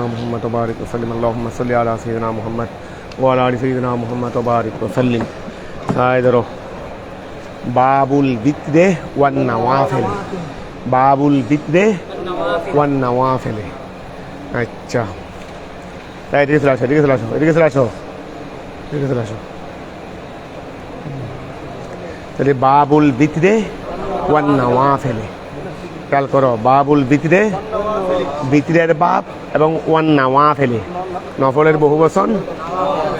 محمد وبارك وسلم اللهم صل على سيدنا محمد وعلى آل سيدنا محمد وبارك وسلم সাইদরো বাবুল বিতরে ওয়ান নওয়াফিল বাবুল বিতরে ওয়ান নওয়াফিল আচ্ছা তাই এদিকে চলে আসো তাহলে বাবুল বিতরে ওয়ান নওয়াফিল খেয়াল করো বাবুল বিতরে বিতরের বাব এবং ওয়ান নওয়াফিল নফলের বহুবচন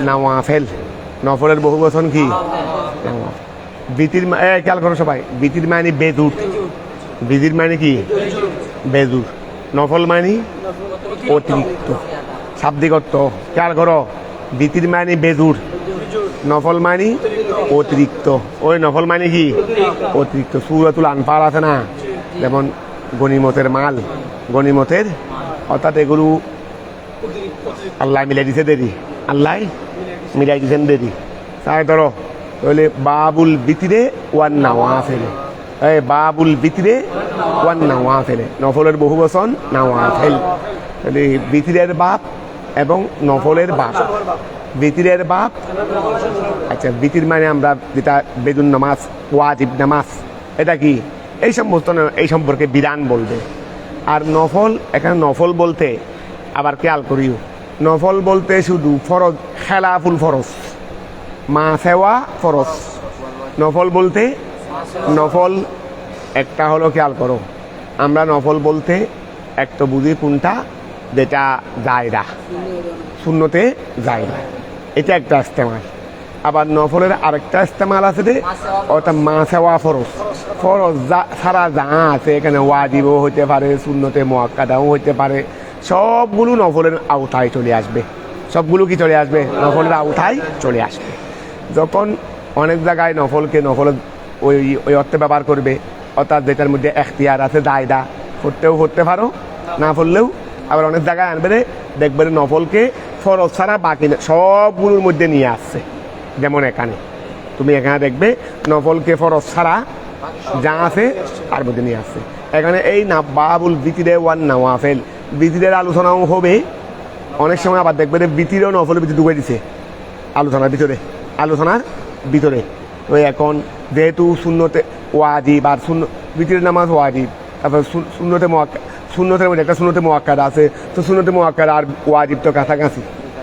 নওয়াফিল নফলের বহুবচন কি বিতির খেয়াল করো সবাই বিতির মানে বেদুর বিতির মানে কি বেদুর নফল মানে অতিরিক্ত শাব্দিক অর্থ খেয়াল করো বিতির মানে বেদুর নফল মানে অতিরিক্ত ওই নফল মানে কি অতিরিক্ত সূরাতুল আনফাল আছে না যেমন গনিমতের মাল গনিমতের অর্থাৎ এগুলো আল্লাহ মিলাই দিছে দেরি আল্লাহ মিলাই দিচ্ছেন দেরি তাই ধরো তাহলে বাবুল বিতিরে ওয়ান নওয়াফিল বাবুল বিতিরে ওয়ান নওয়াফিল নফলের বহুবচন নওয়াফিল তাহলে বিতিরের বাপ এবং নফলের বাপ বিতিরের বাপ আচ্ছা বিতির মানে আমরা যেটা বেদুন নামাজ ওয়াজিব নামাজ এটা কি এই সমস্ত এই সম্পর্কে বিধান বলবে আর নফল এখানে নফল বলতে আবার খেয়াল করিও নফল বলতে শুধু ফরজ খেলাফুল ফরজ মা সেওয়া ফরজ নফল বলতে নফল একটা হলো খেয়াল করো আমরা নফল বলতে একটা বুঝি কোনটা যেটা জায়রা শূন্যতে জায়রা এটা একটা ইস্তেমাল আবার নফলের আরেকটা ইস্তেমাল আছে রে ওটা মা সেওয়া ফরজ ফরজ সারা যা আছে এখানে ওয়াজিবও হইতে পারে শূন্যতে মুআক্কাদাও হইতে পারে সবগুলো নফলের আওতায় চলে আসবে সবগুলো কি চলে আসবে নফলের আওতায় চলে আসবে যখন অনেক জায়গায় নফলকে নফল ওই ওই অর্থে ব্যবহার করবে অর্থাৎ যেটার মধ্যে এখতিয়ার আছে দায়দা করতে পারো না পড়লেও আবার অনেক জায়গায় আনবে দেখবে নফলকে ফরজ ছাড়া বাকি সবগুলোর মধ্যে নিয়ে আসছে যেমন এখানে তুমি এখানে দেখবে নফলকে ফরজ ছাড়া যা আছে তার মধ্যে নিয়ে আসছে এখানে এই না বাবুল বিতিরে ওয়ান নওয়াফিল বিতিরের আলোচনাও হবে অনেক সময় আবার দেখবে বিতিরেও নফলের ভিতরে ঢুকে দিছে আলোচনার ভিতরে তো এখন যেহেতু শূন্যতে ওয়াজিব আর বিতিরের নামাজ ওয়াজিব তারপর শূন্যতের মধ্যে একটা শূন্যতে মুআক্কাদা আছে তো শূন্যতে মুআক্কাদা আর ওয়াজিব তো কাছাকাছি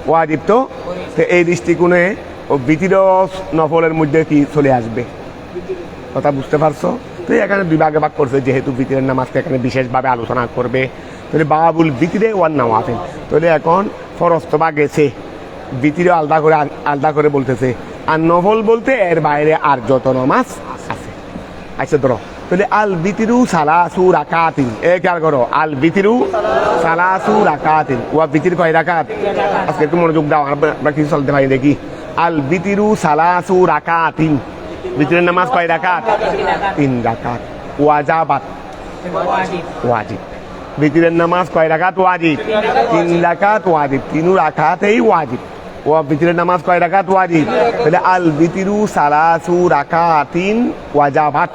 ওয়াজিব তো এই দৃষ্টিকোণে ও বিতিরও নফলের মধ্যে কি চলে আসবে কথা বুঝতে পারছো তো এখানে দুই ভাগে ভাগ করছে যেহেতু বিতিরের নামাজকে এখানে বিশেষভাবে আলোচনা করবে তাহলে বাবুল বিতিরে ওয়ান নওয়াফিল তাহলে এখন ফরজ তো বা গেছে বিতিরে আলাদা করে বলতেছে আর নফল বলতে এর বাইরে আর যত নামাজ আছে আচ্ছা ধরো তাহলে আল বিতিরু সালাসু রাকাতিন খেয়াল করো আল বিতিরু সালাসু রাকাতিন ওয়া বিতির কয় রাকাত আজকে একটু মনোযোগ দাও আমরা কিছু চলতে পারি দেখি আল বিতিরু সালাসু রাকাতিন বিতিরের নামাজ কয় রাকাত 3 রাকাত ওয়াজাবাত ওয়াজিব বিতিরের নামাজ কয় রাকাত ওয়াজিব 3 রাকাত ওয়াজিব 3 রাকাতেই ওয়াজিব ও বিতিরের নামাজ কয় রাকাত ওয়াজিব তাহলে আল বিতিরু সালাসু রাকাতিন ওয়াজাবাত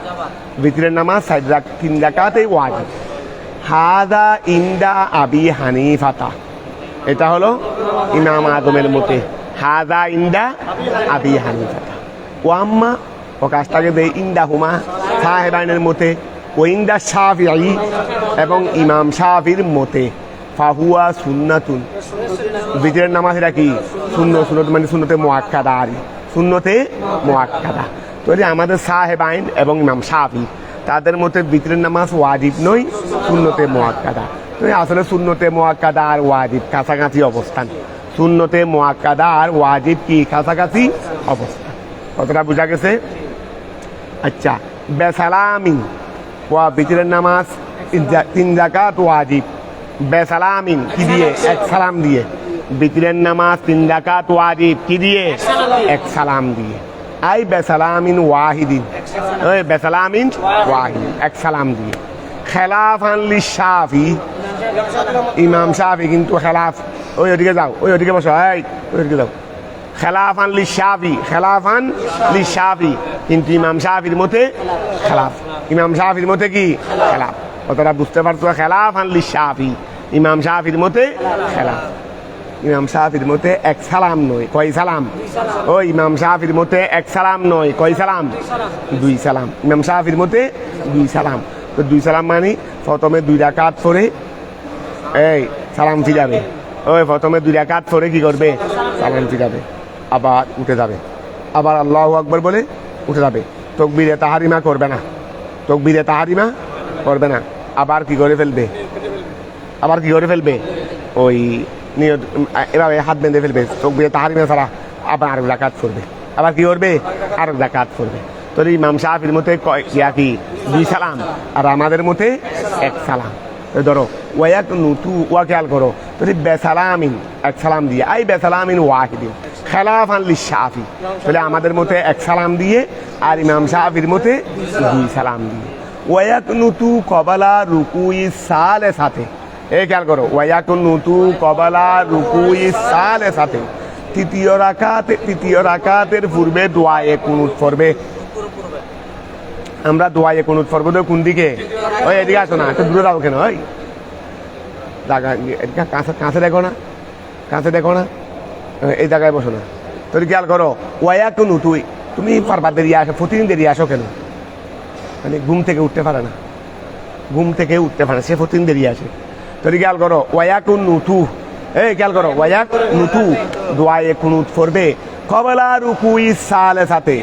বিতিরের নামাজ 3 রাকাতেই ওয়াজিব হাদা ইনদা আবি হানিফাতা এটা হলো ইমাম আজমের মতে হাদা ইনদা আবি হানিফাতা ওয়াম্মা ও কাজটাকে দেয় ইন্দা হুমা সাহেবাইনের মতে ও ইন্দা শাফিঈ এবং ইমাম শাফির মতে ফাহুয়া সুন্নাতুন বিতিরের নামাজ এটা কি সুন্নত মানে সুন্নতে মুআক্কাদা আর সুন্নতে মুআক্কাদা তো আমাদের সাহেবাইন এবং ইমাম শাফি তাদের মতে বিতিরের নামাজ ওয়াজিব নয় সুন্নতে মুআক্কাদা তো আসলে সুন্নতে মুআক্কাদা আর ওয়াজিব কাছাকাছি অবস্থান সুন্নতে মুআক্কাদা আর ওয়াজিব কি কাছাকাছি অবস্থান কতটা বোঝা গেছে আচ্ছা বেসালামিন ওয়া বিতিরের নামাজ 3 রাকাত ওয়াজিব বেসালামিন কি দিয়ে এক সালাম দিয়ে বিতিরের নামাজ 3 রাকাত ওয়াজিব কি দিয়ে এক সালাম দিয়ে আই বেসালামিন ওয়াহিদিন ওই বেসালামিন ওয়াহিদ এক সালাম দিয়ে খেলাফান লিশাফি ইমাম শাফি কিন্তু খেলাফ ওই ওদিকে যাও ওই ওদিকে বসো এই ওইদিকে যাও খেলাফান লিশাফি কিন্তু ইমাম শাফির মতে খেলাফ ইমাম শাফির মতে কি খেলাফ কতটা বুঝতে পারছো খেলাফান লিশাফি ইমাম শাফির মতে খেলাফ। ইমাম শাফির মতে এক সালাম নয়, কয় সালাম? ও ইমাম শাফির মতে এক সালাম নয়, কয় সালাম? দুই সালাম। ইমাম শাফির মতে দুই সালাম। তো দুই সালাম মানে প্রথমে 2 রাকাত পড়ে এই সালাম ফিরাবে। ওই প্রথমে 2 রাকাত পড়ে কি করবে? সালাম ফিরাবে, আবার উঠে যাবে, আবার আল্লাহু আকবার বলে উঠে যাবে। তাকবীরে তাহরিমা করবে না, তাকবীরে তাহরিমা করবে না। আবার কি করে ফেলবে? আবার কি করে ফেলবে? ওই নিয়ত এভাবে হাত বেঁধে ফেলবে, তাকবীরে তাহরিমা ছাড়া আবার আরেক রাকাত করবে। আবার কি করবে? আরেক রাকাত করবে। তো ইমাম শাফির মতে কি 2 সালাম, আর আমাদের মতে 1 সালাম। ধরো ওয়াক নুতু, ওয়া খেয়াল করো, তো বেসালামিন 1 সালাম দিয়ে, আই বেসালামিন ওয়াহিদিন খেলাফান লিশাফি, তাহলে আমাদের মতে 1 সালাম দিয়ে আর ইমাম শাফির মতে 2 সালাম দিয়ে। ওয়াক নুতু কবালা রুকুই সালে সাথে, এই খেয়াল করো, ওয়াক নুতু কবালা রুকুই সালে সাথে, তৃতীয় রাকাতের পূর্বে দোয়ায়ে কুনুত পড়বে। আমরা দোয়ায়ে কুনুত পড়ব তো কোন দিকে? ওই এদিকে আসো না, একটু দূরে যাও কেন? ওই কাছে দেখো না, কাছে দেখো না, এই জায়গায় বসো না। তোর খেয়াল করো, ওয়া কুনুত, তুমি পারবা দেরিয়ে আসো, প্রতিদিন দেরিয়ে আসো কেন? মানে ঘুম থেকে উঠতে পারে না, ঘুম থেকে উঠতে পারে, সে প্রতিদিন দেরিয়ে আসে। তোর খেয়াল করো, ওয়া কুনুতু, এই খেয়াল করো, ওয়া কুনুতু দোয়ায়ে কুনুত পড়বে কবলা রুকুই সালে সাথে,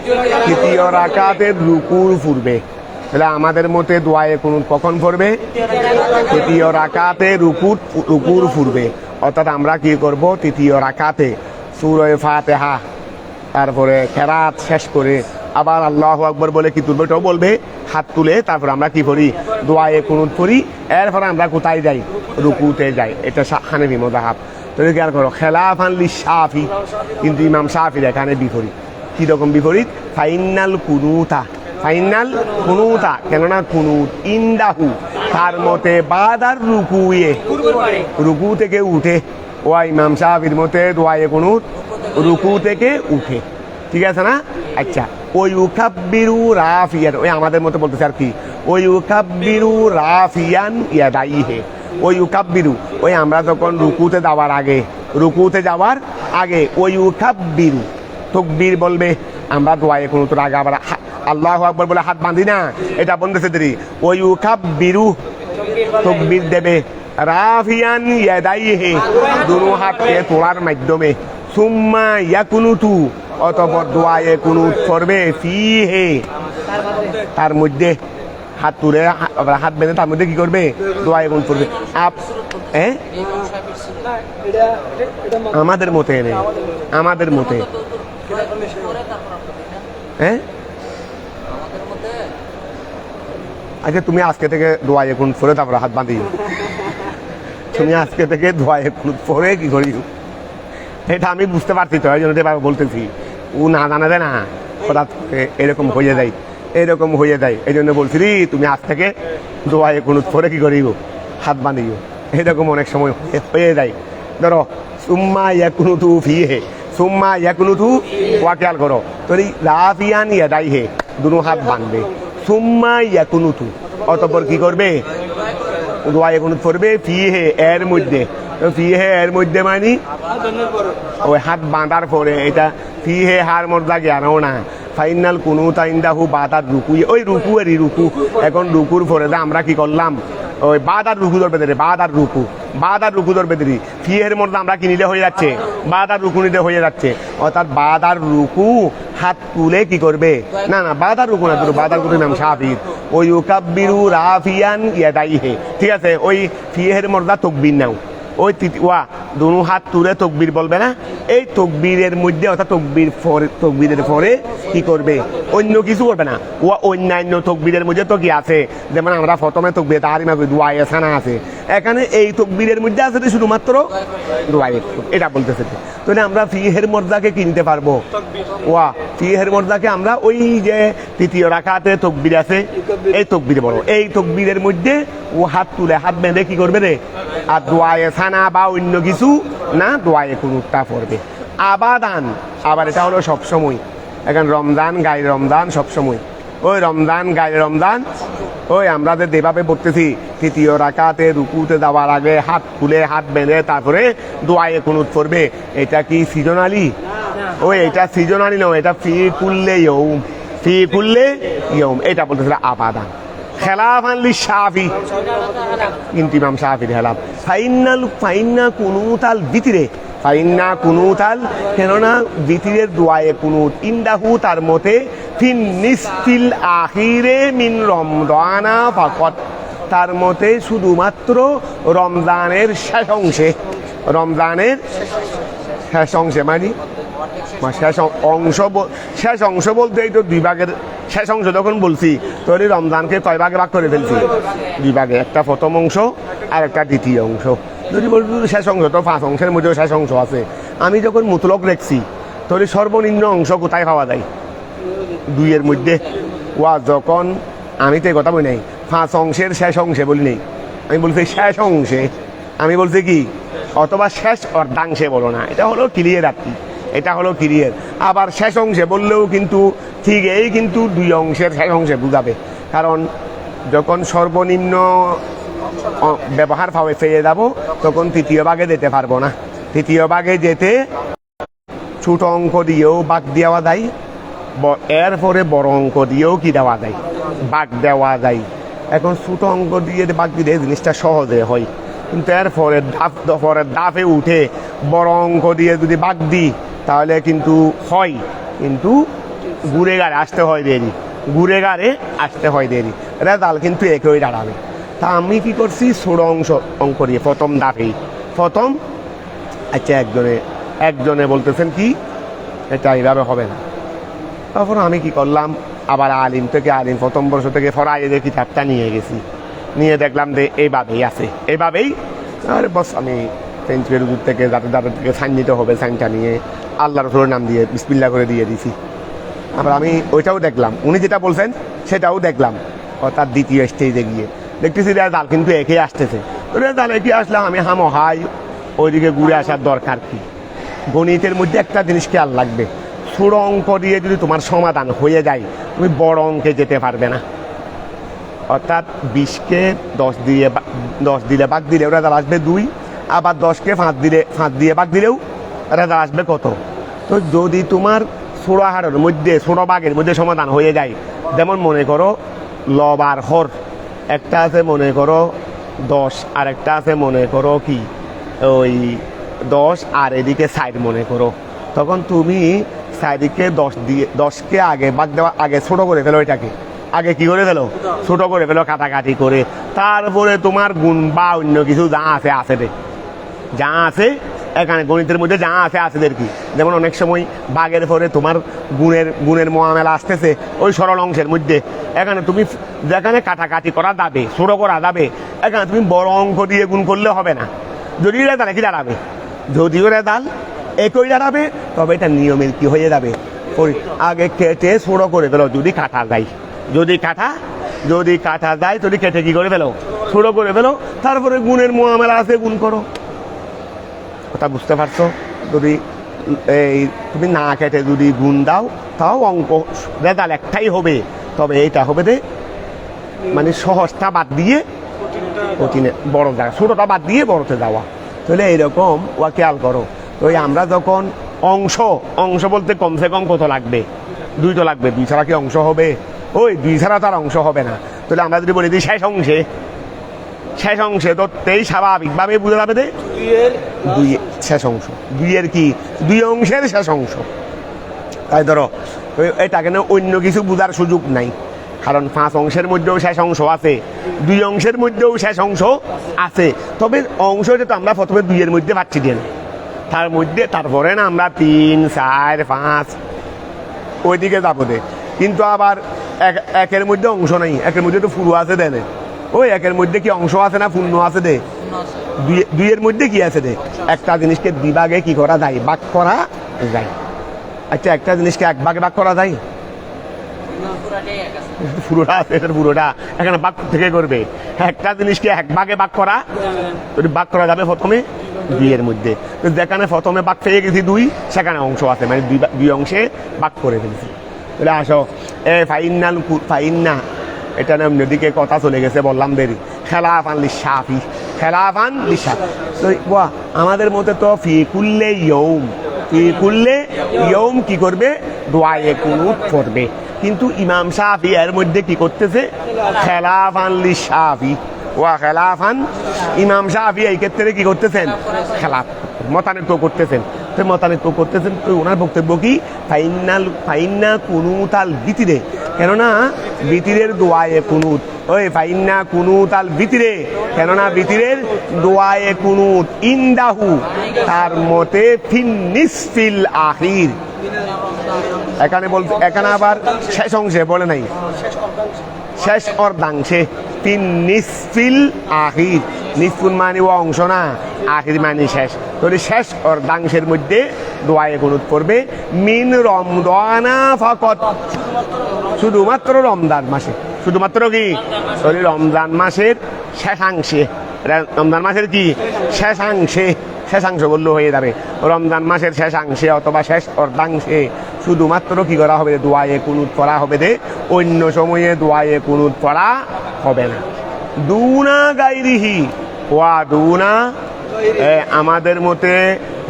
তৃতীয় রাকাতের রুকুর পূর্বে। তাহলে আমাদের মতে দোয়ায়ে কুনুত কখন পড়বে? তৃতীয় রাকাতে রুকুর পূর্বে। অর্থাৎ আমরা কি করব? তৃতীয় রাকাতে সূরা ফাতিহা, তারপরে কেরাত শেষ করে আবার আল্লাহু আকবার বলে কি তুলবে? ওটাও বলবে, হাত তুলে তারপর আমরা কি করি? দোয়ায়ে কুনুত পড়ি। এরপরে আমরা কোথায় যাই? রুকুতে যাই। এটা হানাফি মাযহাব। তো খেয়াল করো, খেলাফান লিশাফি, কিন্তু ইমাম শাফির এখানে বিপরীত। কি রকম বিপরীত? ফাইনাল কুনুতা, ফাইনাল কুনুতা, কেননা কুনুত ইন্দাহু তার মতে বাদার রুকুয়ে, রুকু থেকে উঠে। ও ইমাম শাফির মতে দোয়ায়ে কুনুত রুকু থেকে উঠে, ঠিক আছে না? আচ্ছা, ওই ইউকাব্বিরু রাফিয়ান, ওই আমাদের মতে বলতেছে আর কি, ওই ইউকাব্বিরু রাফিয়ান ইয়াদাইহি, ওই ইউকাব্বিরু, ওই আমরা যখন রুকুতে যাওয়ার আগে, রুকুতে যাওয়ার আগে ওই ইউকাব্বিরু তাকবীর বলবে। আমরা দোয়ায়ে কুনুতের আগে আবার আল্লাহু আকবার বলে হাত বাঁধি না, এটা বলতেছে দেরি। ওই ইউকাব্বিরু তাকবীর দেবে রাফিয়ান ইয়াদাইহি, দুনো হাতকে তোলার মাধ্যমে, সুম্মা ইয়াকুনুতু, অতঃপর দোয়ায়ে কুনুত করবে ফিহে, তার মধ্যে হাত তুলে হাত বেঁধে তার মধ্যে কি করবে? দোয়ায়ে কুনুত করবে। আমাদের মতে নেই, আমাদের মতে আচ্ছা, তুমি আজকে থেকে দোয়ায়ে কুনুত পড়ে তারপর হাত বাঁধিও। তুমি আজকে থেকে দোয়ায়ে কুনুত পড়ে কি করিও? এটা আমি বুঝতে পারছি, তো এই জন্য বলতেছি। ও না জানা যায় না, হঠাৎ এরকম হয়ে যায়, এরকম হয়ে যায়। এই জন্য বলছি তুমি আজ থেকে দোয়ায়ে কুনুত পড়ে কি করিও? হাত বাঁধিও। এরকম অনেক সময় হয়ে যায়। ধরো সুম্মা ইয়াকুনুতু ফিহে, সুম্মা ইয়াকুনুতু, ওয়া খেয়াল করো, তো রাফিয়ান ইয়াদাইহি, দুনো হাত বাঁধবে, সুম্মা ইয়াকুনুতু, অতঃপর কি করবে? দোয়ায়ে কুনুত পড়বে ফিহে, এর মধ্যে। তো ফিহে এর মধ্যে মানে ওই হাত বাঁধার পরে, এটা ফিহে হার মর্দা জ্ঞানও না। ফাইনাল কুনুতা ইনদাহু বাদার রুকু, ওই রুকু এরই রুকু। এখন রুকুর পরে আমরা কি করলাম? ওই বাদার রুকু ধরবে দেরি, বাদার রুকু, বাদার রুকু ধরবে দেরি। ফিহের মধ্যে আমরা কি নিলে হয়ে যাচ্ছে? বাদার রুকু নিলে হয়ে যাচ্ছে। অর্থাৎ বাদার রুকু হাত তুলে কি করবে? না না, বাদার রুকু না, বাদার রুকু নাম শাফির। ওই ইউকাব্বিরু রাফিয়ান ইয়াদাইহি, ঠিক আছে? ওই ফিহের মধ্যে তাকবীর নাও, ওই ওয়া দুনো হাত তুলে তকবীর বলবে না? এই তকবীরের মধ্যে, অর্থাৎ তকবীরের পরে কি করবে? অন্য কিছু করবে না। ওয়া অন্যান্য তকবীরের মধ্যে তো কি আছে? যেমন আমরা প্রথমে তকবীর তাহরিমা করি, দোয়ায়ে সানা আছে, এখানে এই তকবীরের মধ্যে আছে শুধুমাত্র দোয়ায়ে, এটা বলতেছে। তাহলে আমরা ফিহের মর্যাদাকে কিনতে পারবো। ওয়া ফিহের মর্যাদাকে আমরা ওই যে তৃতীয় রাকাতে তকবীর আছে, এই তকবীর বলো, এই তকবীরের মধ্যে ও হাত তুলে হাত বেঁধে কি করবে রে? আর দোয়ায়ে সানা বা অন্য কিছু না, দোয়ায়ে কুনুতটা পড়বে। আবাদান, আবার এটা হলো সবসময়। এখন রমজান গায়ে রমজান সবসময়, ওই রমজান গায়ে রমজান ওই আমরা যে যেভাবে পড়তেছি তৃতীয় রাকাতে রুকুতে যাওয়ার আগে হাত খুলে হাত বেঁধে তারপরে দোয়ায়ে কুনুত পড়বে, এটা কি সিজনালি? ওই এটা সিজনালি নয়, এটা ফি কুল্লে ইয়ৌম, ফি কুল্লে ইয়ৌম, এটা বলতেছিল আবাদান। খেলাফান লিশাফি, কিন্তু ইমাম শাফির খেলাফ। ফাইন্না কুনুতাল ভিতরে, ফাইন্না কুনুতাল, কেননা ভিতরের দোয়ায়ে কুনুত ইন্দাহু তার মতে ফিন নিসফিল আখিরে মিন রমজানা ফাকাত, তার মতে শুধুমাত্র রমজানের শেষ অংশে, রমজানের শেষ অংশে মানে শেষ অংশ বলতে এই তো দুই ভাগের শেষ অংশ যখন বলছি তখন রমজানকে কয় ভাগে ভাগ করে ফেলছি? দুই ভাগে, একটা প্রথম অংশ আর একটা দ্বিতীয় অংশ। যদি বলছি শেষ অংশ, তো 5 অংশের মধ্যেও শেষ অংশ আছে। আমি যখন মুতলক রেখছি তাহলে সর্বনিম্ন অংশ কোথায় পাওয়া যায়? 2 এর মধ্যে। ওয়া যখন আমি তো কথা বলি নাই 5 অংশের শেষ অংশে বলি নেই, আমি বলছি শেষ অংশে। আমি বলছি কি অথবা শেষ অর্ধাংশে বলো না, এটা হলো ক্লিয়ার আর কি, এটা হলো ক্লিয়ার। আবার শেষ অংশে বললেও কিন্তু ঠিক এই কিন্তু 2 অংশের শেষ অংশে বুঝাবে, কারণ যখন সর্বনিম্ন ব্যবহার পাবে পেয়ে যাব তখন তৃতীয় ভাগে যেতে পারবো না। তৃতীয় ভাগে যেতে ছোট অঙ্ক দিয়েও বাদ দেওয়া যায়, এরপরে বড় অঙ্ক দিয়েও কি দেওয়া যায়? বাদ দেওয়া যায়। এখন ছোট অঙ্ক দিয়ে বাদ দিলে জিনিসটা সহজে হয়, কিন্তু এরপরে পরের ধাপে উঠে বড় অঙ্ক দিয়ে যদি বাদ দিই তাহলে কিন্তু হয়, কিন্তু ঘুরে গাড়ে আসতে হয় দেরি, ঘুরে গাড়ে আসতে হয় দেরি, রেজাল্ট কিন্তু একই দাঁড়াবে। তা আমি কি করছি ছোট অঙ্ক দিয়ে প্রথম ধাপেই প্রথম। আচ্ছা একজনে বলতেছেন কি এটা এইভাবে হবে না, তারপর আমি কি করলাম আবার আলিম প্রথম বর্ষ থেকে ফরাইদের কিতাবটা নিয়ে গেছি, নিয়ে দেখলাম যে এইভাবেই আছে, এইভাবেই। আর বস আমি পেন্সিলের দূর থেকে যাদের থেকে সাইন নিতে হবে সাইনটা নিয়ে আল্লাহ রসুলের নাম দিয়ে বিসমিল্লাহ করে দিয়ে দিছি। আবার আমি ওইটাও দেখলাম, উনি যেটা বলছেন সেটাও দেখলাম। অর্থাৎ দ্বিতীয় স্টেজে গিয়ে দেখতেছি রেজাল্ট কিন্তু একে আসতেছে, রেজাল্ট একে আসলাম আমি হাই ওইদিকে ঘুরে আসার দরকার কি? গণিতের মধ্যে একটা জিনিস খেয়াল লাগবে, ছোট অঙ্ক দিয়ে যদি তোমার সমাধান হয়ে যায় তুমি বড় অঙ্কে যেতে পারবে না। অর্থাৎ 20কে 10 দিলে ভাগ দিলেও রেজাল্ট আসবে 2, আবার 10কে 5 দিয়ে ভাগ দিলেও রেজাল্ট আসবে কত? তো যদি তোমার ছোট হারের মধ্যে ছোট ভাগের মধ্যে সমাধান হয়ে যায়, যেমন মনে করো লব আর হর, একটা আছে মনে করো 10 আর একটা আছে মনে করো কি ওই 10 আর এদিকে 60 মনে করো, তখন তুমি 60কে 10কে আগে ভাগ দেওয়া আগে ছোট করে ফেলো, এটাকে আগে কি করে ফেলো? ছোট করে ফেলো কাটাকাটি করে, তারপরে তোমার গুণ বা অন্য কিছু যা আছে যা আছে এখানে গণিতের মধ্যে যা আছে কি, যেমন অনেক সময় ভাগের পরে তোমার গুণের মোয়ামেলা আসতেছে ওই সরল অংশের মধ্যে, এখানে তুমি যেখানে কাটাকাটি করা যাবে ছোট করা যাবে এখানে তুমি বড় অঙ্ক দিয়ে গুণ করলে হবে না। যদিও রেজাল্ট কি দাঁড়াবে? যদিও রেজাল্ট একই দাঁড়াবে, তবে এটা নিয়মের কি হয়ে যাবে? আগে কেটে ছোট করে ফেলো, যদি কাটা যায় যদি কেটে কি করে ফেলো? ছোট করে ফেলো, তারপরে গুণের মোয়ামেলা আছে গুণ করো। কথা বুঝতে পারছো? যদি এই তুমি না কেটে যদি গুণ দাও তাও অঙ্ক রেজাল্ট একটাই হবে, তবে এইটা হবে যে মানে সহজটা বাদ দিয়ে কঠিনে বড় যাওয়া, ছোটটা বাদ দিয়ে বড়তে যাওয়া। তাহলে এইরকম ওয়া খেয়াল করো। তো আমরা যখন অংশ বলতে কমসে কম কত লাগবে? 2 তো লাগবে, 2 ছাড়া কি অংশ হবে? ওই 2 ছাড়া তার অংশ হবে না। তাহলে আমরা যদি বলি দিই শেষ অংশে তো তেই স্বাভাবিকভাবে বুঝে যাবে যে 2 শেষ অংশ, 2 এর কি 2 অংশের শেষ অংশ। তাই ধরো এটা কেন অন্য কিছু বোঝার সুযোগ নাই, কারণ 5 অংশের মধ্যেও শেষ অংশ আছে, 2 অংশের মধ্যেও শেষ অংশ আছে। তবে অংশ যেটা আমরা প্রথমে 2 এর মধ্যে পাচ্ছি দেন, তার মধ্যে তারপরে না আমরা 3, 4, 5 ওইদিকে যাবো দে। কিন্তু আবার একের মধ্যে অংশ নাই, একের মধ্যে তো পুরো আছে দেন, ওই একের মধ্যে কি অংশ আছে না পূর্ণ আছে দে? 2 এর মধ্যে কি আছে দে? একটা জিনিসকে বিভাগে কি করা যায়? ভাগ করা যায়। আচ্ছা একটা জিনিসকে এক ভাগে ভাগ করা যায়? পুরোটা আছে, পুরোটা এখানে ভাগ থেকে করবে। একটা জিনিসকে এক ভাগে ভাগ করা, যদি ভাগ করা যাবে প্রথমে 2 এর মধ্যে, যেখানে প্রথমে ভাগ পেয়ে গেছি 2 সেখানে অংশ আছে, মানে 2 অংশে ভাগ করে ফেলছি। তাহলে আসো ফাইন্না এটা অন্যদিকে কথা চলে গেছে, বললাম দেরি। খেলাফান লিশাফি, খেলাফান লিশাফি। তো বাহ, আমাদের মতে তো ফি কুল্লে ইয়ৌম কি করবে? দোয়ায়ে কুনুত করবে। কিন্তু ইমাম শাফি এর মধ্যে কি করতেছে? খেলাফান লিশাফি ওয়া খেলাফান। ইমাম শাফি এই ক্ষেত্রে কি করতেছেন? খেলাফ, মতানৈক্য করতেছেন। তো মতানৈক্য করতেছেন, তো ওনার বক্তব্য কি? ফাইন্না কুনুতাল ভিতরে, কেননা ভিতরের দোয়ায়ে কুনুত, ওই ফাইন্না কুনুতাল ভিতরে, কেননা ভিতরের দোয়ায়ে কুনুত ইন্দাহু তার মতে ফিন্নিসফিল আখির। এখানে বলতে, এখানে আবার শেষ অংশে বলে নাই, শেষ অর্ধাংশে। ফিন্নিসফিল আখির, নিসফুল মানে ও অংশ না, আখির মানে শেষ। তাহলে শেষ অর্ধাংশের মধ্যে দোয়ায়ে কুনুত করবে। মিন রমদানা ফাকাত, শুধুমাত্র রমজান মাসে, শুধুমাত্র কি? তাহলে রমজান মাসের শেষাংশে, রমজান মাসের কি শেষাংশে, শেষাংশ বললে হয়ে যাবে। রমজান মাসের শেষাংশে অথবা শেষ অর্ধাংশে শুধুমাত্র কি করা হবে? দোয়ায়ে কুনুত করা হবে। দে অন্য সময়ে দোয়ায়ে কুনুত করা হবে না। দুনা গাইরিহি ওয়া দুনা, আমাদের মতে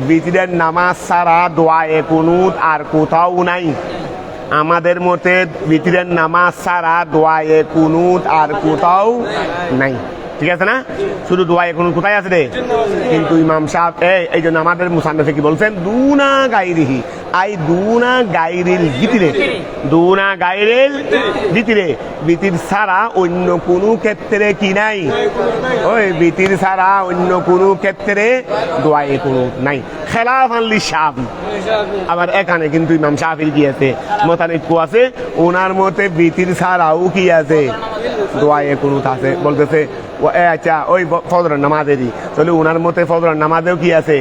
বিতিরের নামাজ ছাড়া দোয়ায়ে কুনুত আর কোথাও নাই। আমাদের মতে বিতিরের নামাজ ছাড়া দোয়ায়ে কুনুত আর কোথাও নাই, ঠিক আছে না? শুধু দোয়ায়ে কুনুত কোথায় আছে রে? কিন্তু ইমাম সাহেব এই জন্য আমাদের মুসান্নফে কি বলছেন? দুনা গাইরিহি, আই দুনা গাইরিল ভিতরে, দুনা গাইরিল ভিতরে, বিতির ছাড়া অন্য কোনো ক্ষেত্রে কি নাই? ওই বিতির ছাড়া অন্য কোনো ক্ষেত্রে দোয়ায়ে কুনুত নাই। খেলাফান লিশাফি, আবার এখানে কিন্তু ইমাম শাফির কি আছে? মতানৈক্য আছে। ওনার মতে বিতির ছাড়াও কি আছে? দোয়ায়ে কুনুত আছে। বলতেছে আচ্ছা ওই ফজরের নামাজেরই, তাহলে ওনার মতে ফজরের নামাজেও কি আছে?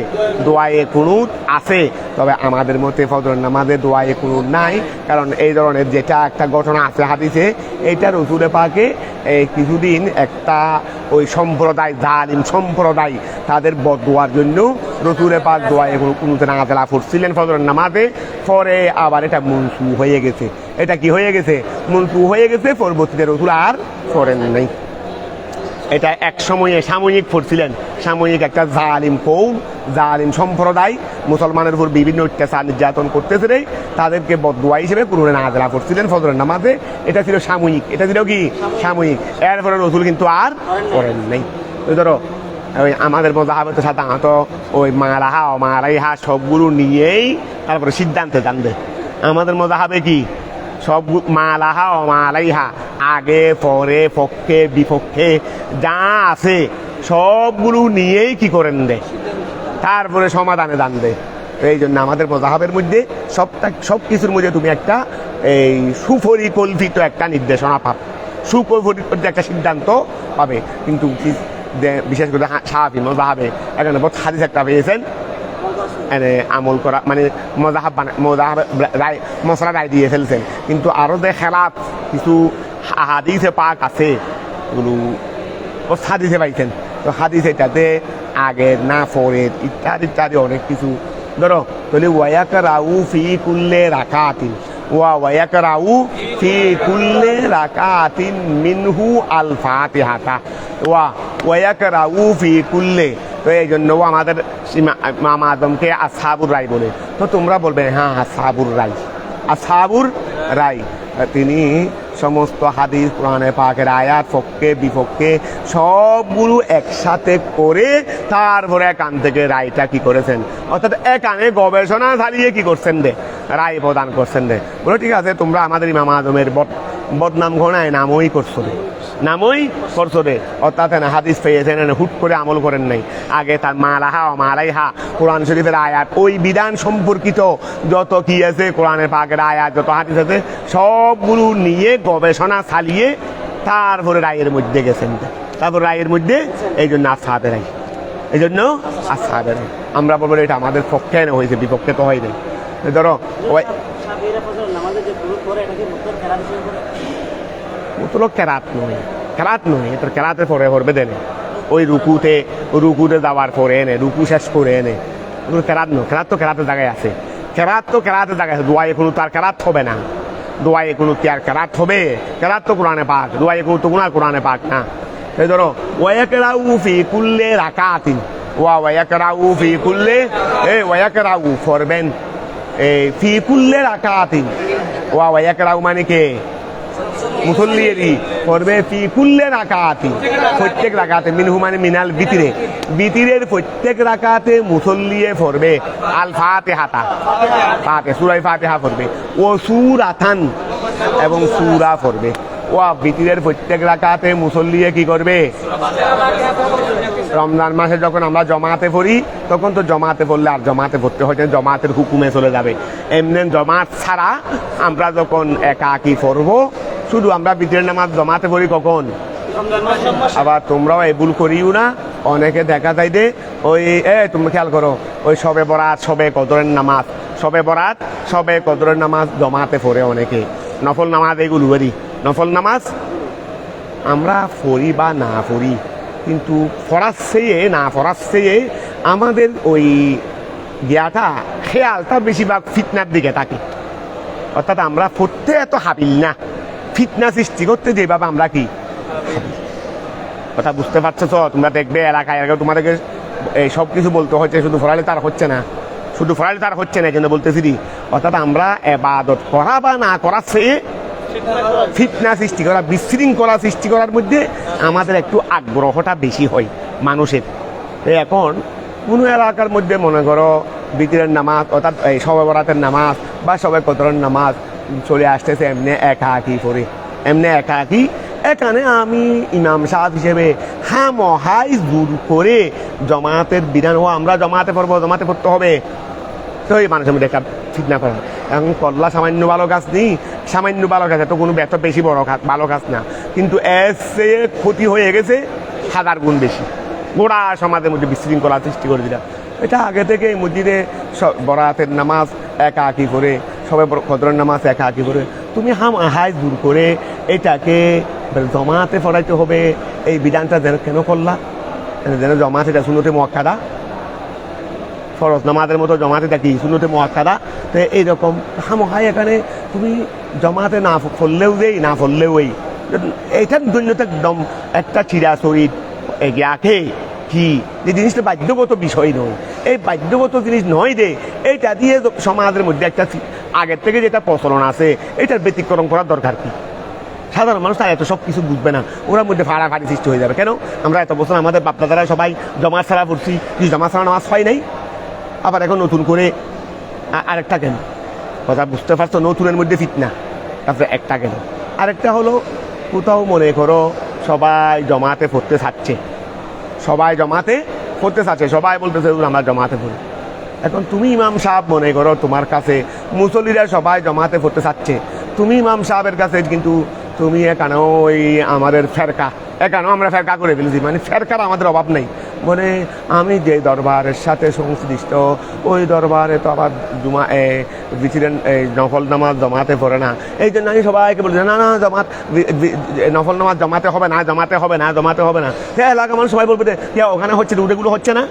দোয়ায়ে কুনুত আছে। তবে আমাদের মতে ফজরের নামাজে দোয়ায়ে কুনুত নাই, কারণ এই ধরনের যেটা একটা ঘটনা আছে হাদিসে, এইটা রসুলে পাকে কিছুদিন একটা ওই সম্প্রদায়, জালিম সম্প্রদায়, তাদের বদদোয়ার জন্য রসুলে পাক দোয়ায়ে কুনুতে নাযিলা করছিলেন ফজরের নামাজে। পরে আবার এটা মনসুখ হয়ে গেছে। এটা কি হয়ে গেছে? মনসুখ হয়ে গেছে। পরবর্তীতে রসুল আর করেন নাই। এটা এক সময়ে সাময়িক পড়ছিলেন, সাময়িক একটা জালিম কৌম, জালিম সম্প্রদায় মুসলমানের উপর বিভিন্ন অত্যাচার নির্যাতন করতেছে রে, তাদেরকে বদদোয়া হিসেবে কুরআনে নাযিল করছিলেন ফজরের নামাজে। এটা ছিল সাময়িক, এটা ছিল কি সাময়িক। এরপরে রসুল কিন্তু আর করেন নাই। ওই ধরো ওই আমাদের মাযহাবে তো সাধারণত ওই মারাহা মারাইহা সবগুলো নিয়েই তারপরে সিদ্ধান্তে জানবে। আমাদের মাযহাবে কি সব মালাহা ও মালাইহা, আগে পরে পক্ষে বিপক্ষে যা আছে সবগুলো নিয়েই কি করেন দে, তারপরে সমাধানে দান দে। এই জন্য আমাদের মাযহাবের মধ্যে সব কিছুর মধ্যে তুমি একটা এই সুপরিকল্পিত একটা নির্দেশনা পাবে, সুপরিকল্পিত একটা সিদ্ধান্ত পাবে। কিন্তু বিশেষ করে শাফি মাযহাবে এখানে বহুত হাদিস একটা পেয়েছেন আমল করা, মানে মজাহাব রায় মশলা রায় দিয়ে ফেলছেন। কিন্তু আরো যে খেলাফ কিছু হাদিসে পাক আছে, ওগুলো হাদিসে পাইছেন। তো হাদিস এটাতে আগের না পরের ইত্যাদি ইত্যাদি অনেক কিছু। ধরো তাহলে ওয়ায়াকরাউ ফি কুল্লে রাকাতিন, ওয়ায়াকরাউ ফি কুল্লে রাকাতিন মিনহু আল ফাতিহাতা, ওয়ায়াকরাউ ফি কুল্লে। তো এই জন্য আমাদের ইমাম আযমকে আসহাবুর রায় বলে। তো তোমরা বলবে হ্যাঁ আসহাবুর রায়, আসহাবুর রায়। তিনি সমস্ত হাদিস কোরআনে পাকের আয়াত পক্ষে বিপক্ষে সবগুলো একসাথে করে তারপরে এখান থেকে রায়টা কি করেছেন, অর্থাৎ এখানে গবেষণা চালিয়ে কি করছেন দে, রায় প্রদান করছেন দে। বলে ঠিক আছে, তোমরা আমাদের ইমাম আযমের বদনাম ঘনায় নামই করছো রে, নামই করছো রে। অর্থাৎ হাদিস পেয়েছেন, হুট করে আমল করেন নাই। আগে তার মালাহা ও মালাইহা কোরআন শরীফের আয়াত, ওই বিধান সম্পর্কিত যত কি আছে কোরআনের পাকের আয়াত, যত হাদিস আছে সবগুলো নিয়ে গবেষণা চালিয়ে তারপরে রায়ের মধ্যে গেছেন। তারপর রায়ের মধ্যে এই জন্য আসহাবের রায়, এই জন্য আসহাবের রায়। আমরা বলবো এটা আমাদের পক্ষে হয়েছে, বিপক্ষে তো হয় নাই। ধরো ওই মুতলক কেরাত নয়, কেরাত নয়, এটা কেরাতের পরে করবে দেনে, ওই রুকুতে যাওয়ার পরে এনে, রুকু শেষ করে এনে, ওগুলো কেরাত নয়। কেরাত তো কেরাতের জায়গায় আছে, কেরাত তো কেরাতের জায়গায় আছে। দোয়ায়ে কুনুত তার কেরাত হবে না, দোয়ায়ে কুনুত কি আর কেরাত হবে? কেরাত তো কোরআনে পাক, দোয়ায়ে কুনুত তো কোরআনে পাক না। এই ধরো ওয়ায়াকরাউ ফি কুল্লি রাকাতিন, ওয়ায়াকরাউ ফি কুল্লি, ওয়ায়াকরাউ পড়বেন ফি কুল্লি রাকাতিন, ওয়ায়াকরাউ মানে কে? মুসল্লিয়েরই পড়বে ফি কুল্লি রাকাতি, প্রত্যেক রাকাতে, মিনহু মানে মিনাল বিতিরে, বিতিরের প্রত্যেক রাকাতে মুসল্লিয়ে পড়বে আল ফাতিহাতা, ফাতিহা সূরা ফাতিহা পড়বে, ও সূরাতান এবং সূরা পড়বে। ও বিতিরের প্রত্যেক রাকাতে মুসল্লিয়ে কি করবে? রমজান মাসে যখন আমরা জমাতে পড়ি তখন তো জমাতে পড়লে আর জমাতে পড়তে হচ্ছে, জমাতের হুকুমে চলে যাবে। এমনি জমাত ছাড়া আমরা যখন একাকী পড়বো, শুধু আমরা বিতিরের নামাজ জমাতে পড়ি কখন? আবার তোমরাও এই ভুল করিও না, অনেকে দেখা যায় যে ওই তুমি খেয়াল করো, ওই শবে বরাত, শবে কদরের নামাজ, শবে বরাত, শবে কদরের নামাজ জমাতে পড়ে অনেকে, নফল নামাজ এগুলো করি। নফল নামাজ আমরা পড়ি বা না পড়ি, কিন্তু পড়ার চেয়ে না পড়ার চেয়ে আমাদের ওই জ্ঞাটা, খেয়ালটা বেশিরভাগ ফিতনার দিকে থাকে। অর্থাৎ আমরা পড়তে এত হাবিল না, ফিতনা সৃষ্টি করতে যেভাবে আমরা কি কথা বুঝতে পারছো তো? তোমরা দেখবে এলাকায় তোমাদেরকে সব কিছু বলতে হচ্ছে, শুধু ফরালে তার হচ্ছে না, শুধু ফরালে তার হচ্ছে না, কিন্তু বলতেছি। অর্থাৎ আমরা ইবাদত করা বা না করার চেয়ে ফিতনা সৃষ্টি করা, বিশৃঙ্খলা সৃষ্টি করার মধ্যে আমাদের একটু আগ্রহটা বেশি হয় মানুষের। এখন কোনো এলাকার মধ্যে মনে করো বিতিরের নামাজ, অর্থাৎ এই শবে বরাতের নামাজ বা শবে কদরের নামাজ চলে আসতেছে, এমনি একাকী পড়ে, এমনি একাকী। এখানে আমি ইমাম সাহেব হিসেবে মহাই দূর করে জমাতের বিধান, ও আমরা জমাতে পড়বো, জমাতে পড়তে হবে, তো এই মানুষের মধ্যে একটা ফিতনা করা। এখন করলা সামান্য ভালো গাছ নেই, সামান্য ভালো গাছ, এত কোনো এত বেশি বড় ভালো গাছ না, কিন্তু এসে ক্ষতি হয়ে গেছে হাজার গুণ বেশি। গোড়া সমাজের মধ্যে বিশৃঙ্খলা সৃষ্টি করে দিলাম। এটা আগে থেকে মসজিদে বরাতের নামাজ একাকী করে, সবে কদরের নামাজ একাকী করে, তুমি হাই দূর করে এটাকে জমাতে পড়াইতে হবে, এই বিধানটা যেন কেন করলা? যেন জমাতে, এটা সুন্নতে মুআক্কাদা, ফরজ নামাজের মতো জমাতে দেখি সুন্নতে মুআক্কাদা। তো এইরকম হাই এখানে তুমি জমাতে না পড়লেও যেই, না পড়লেও এইটার জন্য তো একদম একটা চিরা শরীর এগিয়ে কি যে জিনিসটা বাধ্যগত বিষয় নয়, এই বাধ্যগত জিনিস নয় যে এইটা দিয়ে সমাজের মধ্যে একটা আগের থেকে যেটা প্রচলন আছে এটার ব্যতিক্রম করার দরকার কি? সাধারণ মানুষ তারা এত সব কিছু বুঝবে না, ওরা মধ্যে ফাড়াফাড়ি সৃষ্টি হয়ে যাবে। কেন আমরা এত বছর আমাদের বাপদাদারা সবাই জমা ছাড়া পড়ছি, কি জমা ছাড়া নামাজ হয় নাই? আবার এখন নতুন করে আরেকটা কেন? কথা বুঝতে পারছো? নতুনের মধ্যে ফিতনা। তারপরে একটা কেন, আরেকটা হলো কোথাও মনে করো সবাই জমাতে পড়তে চাচ্ছে, সবাই জমাতে পড়তে চাচ্ছে, সবাই বলতেছে আমরা জমাতে পড়ি। এখন তুমি ইমাম সাহেব মনে করো তোমার কাছে মুসল্লিরা সবাই জমাতে পড়তে চাচ্ছে, তুমি ইমাম সাহেবের কাছে কিন্তু তুমি এখানেও ওই আমাদের ফেরকা, এখানেও আমরা ফেরকা করে ফেলেছি, মানে ফেরকার আমাদের অভাব নেই। মানে আমি যে দরবারের সাথে সংশ্লিষ্ট ওই দরবারে তো আবার বিচিরেন নফল নামাজ জমাতে পড়ে না, এই জন্য আমি সবাইকে বলছি না না জমাত নফল নামাজ জমাতে হবে না, জমাতে হবে না, জমাতে হবে না। হ্যাঁ এলাকা মানুষ সবাই বলবে যে ওখানে হচ্ছে, রুটেগুলো হচ্ছে না।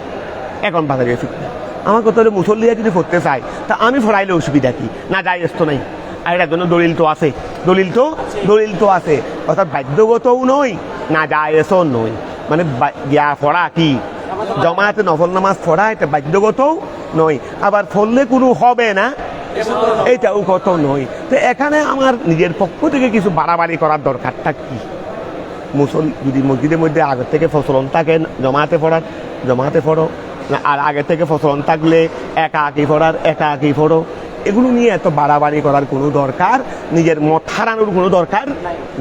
এখন বাধা দিয়ে ফিরতে আমার কথা হলে মুসল্লিরা যদি পড়তে চায় তা আমি ফরাইলে অসুবিধা কি? না যাই তো নাই, আর এটার জন্য দলিল তো আছে, দলিল তো আছে। অর্থাৎ বাধ্যগতও নয়, না জায়েজও নয়, মানে পড়া কি জমাতে নফল নামাজ পড়া এটা বাধ্যগতও নয়, আবার পড়লে কোনো হবে না এটাও কত নয়। তো এখানে আমার নিজের পক্ষ থেকে কিছু বাড়াবাড়ি করার দরকারটা কি? যদি মসজিদের মধ্যে আগের থেকে প্রচলন থাকে জমাতে পড়ার, জমাতে পড়ো, আর আগের থেকে প্রচলন থাকলে একাকী পড়ার, একাকী পড়ো। এগুলো নিয়ে এত বাড়াবাড়ি করার কোনো দরকার, নিজের মত হারানোর কোনো দরকার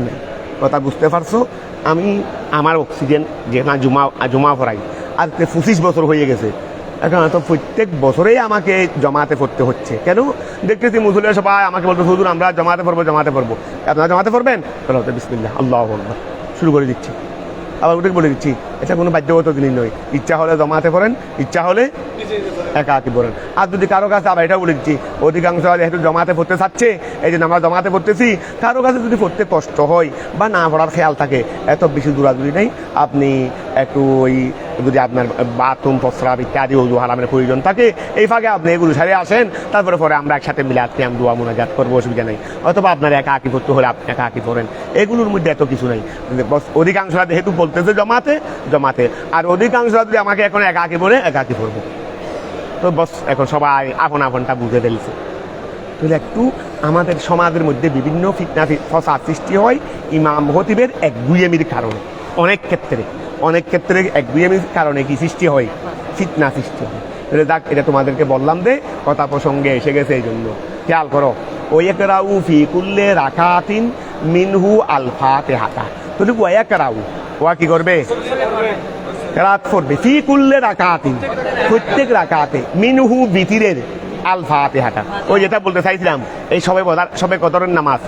নেই। কথা বুঝতে পারছো? আমি আমার অক্সিজেন যেখানে জমা পড়াই আর 25 বছর হয়ে গেছে, এখন তো প্রত্যেক বছরেই আমাকে জমাতে পড়তে হচ্ছে। কেন? দেখতেছি মুসলিম সবাই আমাকে বলতো হুজুর আমরা জমাতে পড়বো, জমাতে পড়বো। আপনারা জমাতে পড়বেন? তাহলে বিসমিল্লাহ আল্লাহু আকবার শুরু করে দিচ্ছি। আবার ওটাকে বলে দিচ্ছি এটা কোনো বাধ্যগত জিনিস নয়, ইচ্ছা হলে জমাতে পড়েন, ইচ্ছা হলে একাকী পড়েন। আর যদি কারো কাছে আবার এটাও বলে দিচ্ছি অধিকাংশ যেহেতু জমাতে পড়তে চাচ্ছে, এই যে আমরা জমাতে পড়তেছি, কারো কাছে যদি পড়তে কষ্ট হয় বা না পড়ার খেয়াল থাকে, এত বেশি দূরাদূরি নেই, আপনি একটু ওই যদি আপনার বাথরুম প্রস্রাব ইত্যাদি ওযু হারামের প্রয়োজন থাকে এই ফাঁকে আপনি এগুলো সারে আসেন, তারপরে পরে আমরা একসাথে মিলাদ কিয়াম দোয়া মুনাজাত করবো, অসুবিধা নেই। অথবা আপনার একা আঁকি পড়তে হলে আপনি একা আঁকি পড়েন, এগুলোর মধ্যে এত কিছু নেই। অধিকাংশরা যেহেতু বলতেছে জমাতে জমাতে, আর অধিকাংশরা যদি আমাকে এখন একা আঁকি পড়ে একা আঁকি পড়বো, তো বস এখন সবাই আপন আপনটা বুঝে ফেলছে। তাহলে একটু আমাদের সমাজের মধ্যে বিভিন্ন ফিতনা ফসাদ সৃষ্টি হয় ইমাম খতিবের একগুঁয়েমির কারণে। অনেক ক্ষেত্রে একগুঁয়েমির কারণে কি সৃষ্টি হয়? ফিতনা সৃষ্টি হয়। তাহলে দেখ, এটা তোমাদেরকে বললাম যে কথা প্রসঙ্গে এসে গেছে, এই জন্য খেয়াল করো। ওয়াকরাউ ফি কুল্লি রাকাতিন মিনহু আল ফাতিহাতা। তাহলে ওয়াকরাউ, ওয়া কি করবে? কেরাত করবে। ফি কুল্লি রাকাতিন, প্রত্যেক রাকাতে, মিনহু বিতিরের, আল ফাতিহাটা। ওই যেটা বলতে চাইছিলাম, এই সবে কদরের নামাজ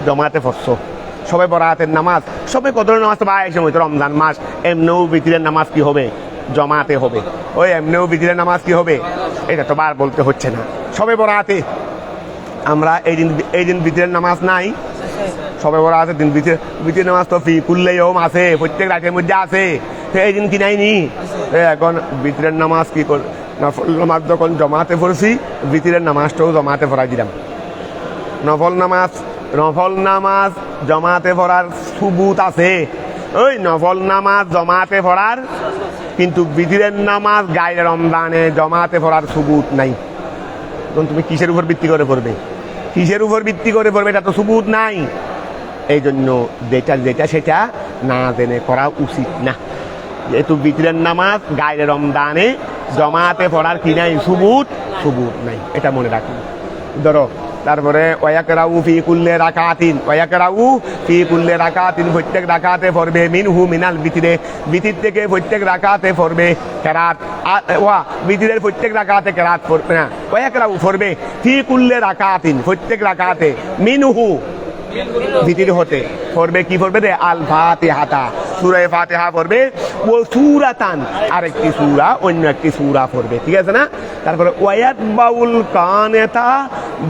জমাতে পড়ছো, সবে বরাতের নামাজ, সবে কদরের নামাজ তো বা এই সময় তো রমজান মাস, এমনেও বিতিরের নামাজ কি হবে? জমাতে হবে। ওই এমনেও বিতিরের নামাজ কি হবে? এটা তো বার বলতে হচ্ছে না। সবে বরাতে আমরা এই দিন বিতিরের নামাজ নাই, সবে বরাতের দিন বিতিরের নামাজ তো ফি কুল্লি ইয়ৌম আছে, প্রত্যেক রাতের মধ্যে আছে। তো এই দিন কি নাইনি? এখন বিতিরের নামাজ কি কর, নফল নামাজ যখন জমাতে পড়ছি, বিতিরের নামাজটাও জমাতে পড়াই দিলাম। নফল নামাজ জমাতে পড়ার সুবুত আছে, ওই নফল নামাজ জমাতে পড়ার, কিন্তু বিতিরের নামাজ গায়ে রমজানে জমাতে পড়ার সুবুত নাই। তখন তুমি কিসের উপর ভিত্তি করে পড়বে? এটা তো সুবুত নাই। এই জন্য যেটা সেটা না জেনে করা উচিত না। যেহেতু বিতিরের নামাজ গায়ে রমজানে জমাতে পড়ার কি নাই? সুবুত নাই, এটা মনে রাখুন। ধরো তারপরে ওয়াকরাউ ফি কুল্লি রাকাতিন, প্রত্যেক রাকাতে পড়বে, মিনহু মিনাল বিতিরে, বিতির থেকে প্রত্যেক রাকাতে পড়বে কেরাত, বিতিরের প্রত্যেক রাকাতে কেরাত পড়বে না, ওয়াকরাউ পড়বে ফি কুল্লি রাকাতিন, প্রত্যেক রাকাতে, মিনহু বিতির হতে পড়বে, কি পড়বে রে? আল ফাতিহাতা, সূরা ফাতিহা পড়বে, ও সূরাতান, আরেকটি সূরা, অন্য একটি সূরা পড়বে, ঠিক আছে না? তারপরে ওয়ায়াতবাউল কানাতা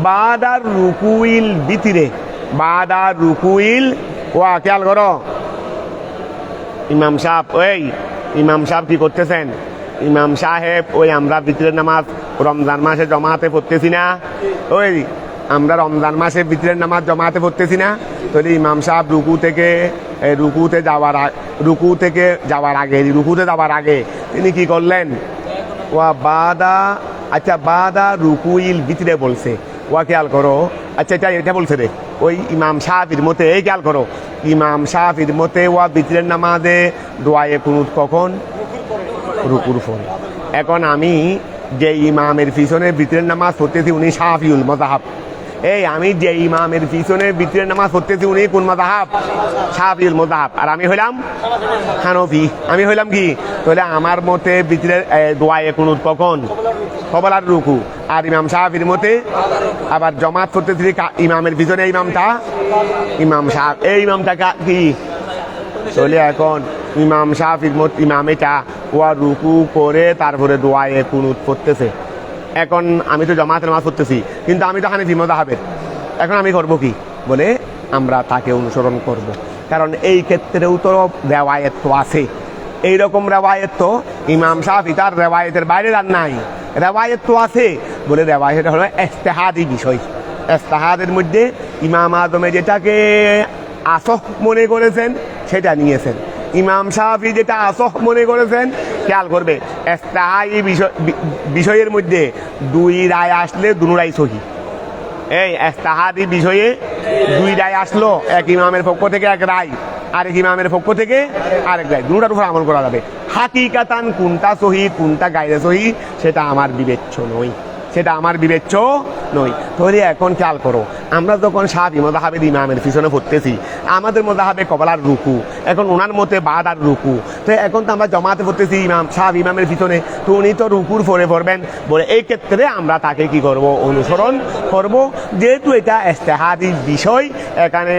বাদার রুকুইল বিতিরে, বাদার রুকুইল, ওয়া খেয়াল করো। ইমাম সাহেব কি করতেছেন? ইমাম সাহেব, ওই আমরা বিতিরের নামাজ রমজান মাসে জমাতে পড়তেছি না, ওই আমরা রমজান মাসে বিতিরের নামাজ জমাতে পড়তেছি না, তাহলে ইমাম সাহেব রুকুতে যাওয়ার আগে তিনি কি করলেন? ওয়া বাদা রুকুইল বিতিরে বলছে, ওয়া খেয়াল করো। আচ্ছা, এটা বলছে রে ওই ইমাম শাফির মতে, এই খেয়াল করো, ইমাম শাফির মতে ওয়া বিতিরের নামাজে দোয়ায়ে কুনুত কখন? রুকুর পরে। এখন আমি যে ইমামের পিছনে বিতিরের নামাজ পড়তেছি উনি শাফিউল মাযহাব, আমি যে ইমামের পিছনে বিতিরের নামাজ পড়তেছি উনি কোন মাযহাব? শাফিউল মাযহাব। আর আমি হইলাম হানফি। আমি হইলাম কি? তাহলে আমার মতে বিতিরের দোয়ায়ে কুনুত কখন? কবল আর রুকু। আর ইমাম শাফির মতে আবার জমাত পড়তেছি ইমামের পিছনে ইমাম সাহেব, এই ইমামটা কি? তাহলে এখন ইমাম শাফির মত ইমাম এটা ওয়া রুকু করে তারপরে দোয়ায়ে কুনুত পড়তেছে। এখন আমি তো জামাতের নামাজ পড়তেছি, কিন্তু আমি তো হানাফি মাযহাবের, এখন আমি করব কি? বলে আমরা তাকে অনুসরণ করব, কারণ এই ক্ষেত্রেও তো রেওয়ায়েত তো আছে। এইরকম রেওয়ায়েত তো ইমাম শাফি তার রেওয়ায়েতের বাইরে আর নাই, রেওয়ায়েত তো আছে। বলে রেওয়ায়েত হলো ইজতিহাদি বিষয়। ইজতিহাদের মধ্যে ইমাম আজমে যেটাকে আসহ মনে করেছেন সেটা নিয়েছেন, ইমাম শাফি যেটা আসহ মনে করেছেন। খেয়াল করবে, ইজতিহাদি বিষয়ের মধ্যে দুই রায় আসলে দুই রায় সহি। এই ইজতিহাদি বিষয়ে দুই রায় আসলো, এক ইমামের পক্ষ থেকে এক রায়, আরেক ইমামের পক্ষ থেকে আরেক রায়, দুটার উপর আমল করা যাবে। হাকিকাতান কোনটা সহি কোনটা গায়রে সহি সেটা আমার বিবেচ্য নয়, তাহলে এখন খেয়াল করো, আমরা যখন শাফি মাযহাবের ইমামের পিছনে পড়তেছি, আমাদের মাযহাবে কবলার রুকু, এখন ওনার মতে বাদ আর রুকু, তো এখন তো আমরা জমাতে পড়তেছি ইমামের পিছনে, তো উনি তো রুকুর পরে পড়বেন। বলে এই ক্ষেত্রে আমরা তাকে কি করব? অনুসরণ করব। যেহেতু এটা ইজতিহাদি বিষয়, এখানে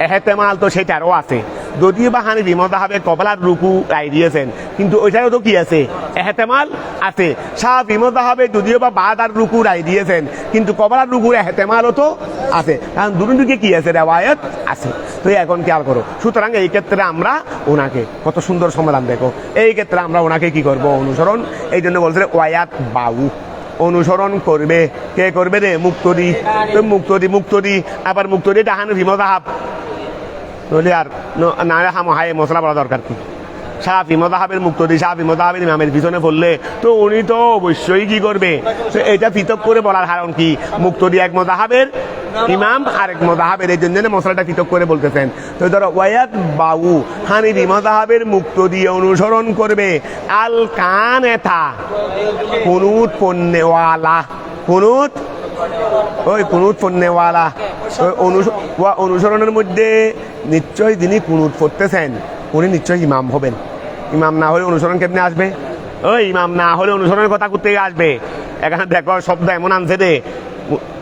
এহতেমাল তো সেটারও আছে, যদিও বা হানিফি মাযহাবে কবলার রুকু রায় দিয়েছেন, কিন্তু ওইটাও তো কি আছে, এহতেমাল আছে। শাফি মাযহাবে যদিও বা বাদার রুকু রায় দিয়েছেন, কিন্তু কবলার রুকুর এহতেমালও তো আছে, কারণ দুটোর দিকে কি আছে, রেওয়ায়ত আছে। তো এখন খেয়াল করো, সুতরাং এই ক্ষেত্রে আমরা ওনাকে কত সুন্দর সমাধান দেখো, এই ক্ষেত্রে আমরা ওনাকে কি করব, অনুসরণ। এই জন্য বলছে ওয়ায়াত বাউ, অনুসরণ করবে। কে করবে রে, মুক্তদি। তো মুক্তদি আবার মুক্তদি এটা হানফি মাযহাব, নইলে আর না হায় মশলা বলা দরকার কি। শাফি মাযহাবের মুক্তদি, শাফি মাযহাবের ইমামের পিছনে পড়লে তো উনি তো অবশ্যই কি করবে। তো এটা পৃথক করে বলার কারণ কি, মুক্তদি এক মাযহাবের ইমাম আর এক মাযহাবের, এই জন্য মশলাটা পৃথক করে বলতেছেন। তো ধরো ওয়ায়াত বাউ, হানিফি মাযহাবের মুক্তদি অনুসরণ করবে। আল কানেতা, কুনুত পন্নেওয়ালা, কুনুত ওই কুনুত পন্নেওয়ালা। অনুসরণের মধ্যে নিশ্চয়ই যিনি কুনুত পড়তেছেন উনি নিশ্চয়ই ইমাম হবেন। ইমাম না হলে অনুসরণ কেমনে আসবে, ওই ইমাম না হলে অনুসরণের কথা করতে আসবে। এখানে দেখো শব্দ এমন আনছে দে,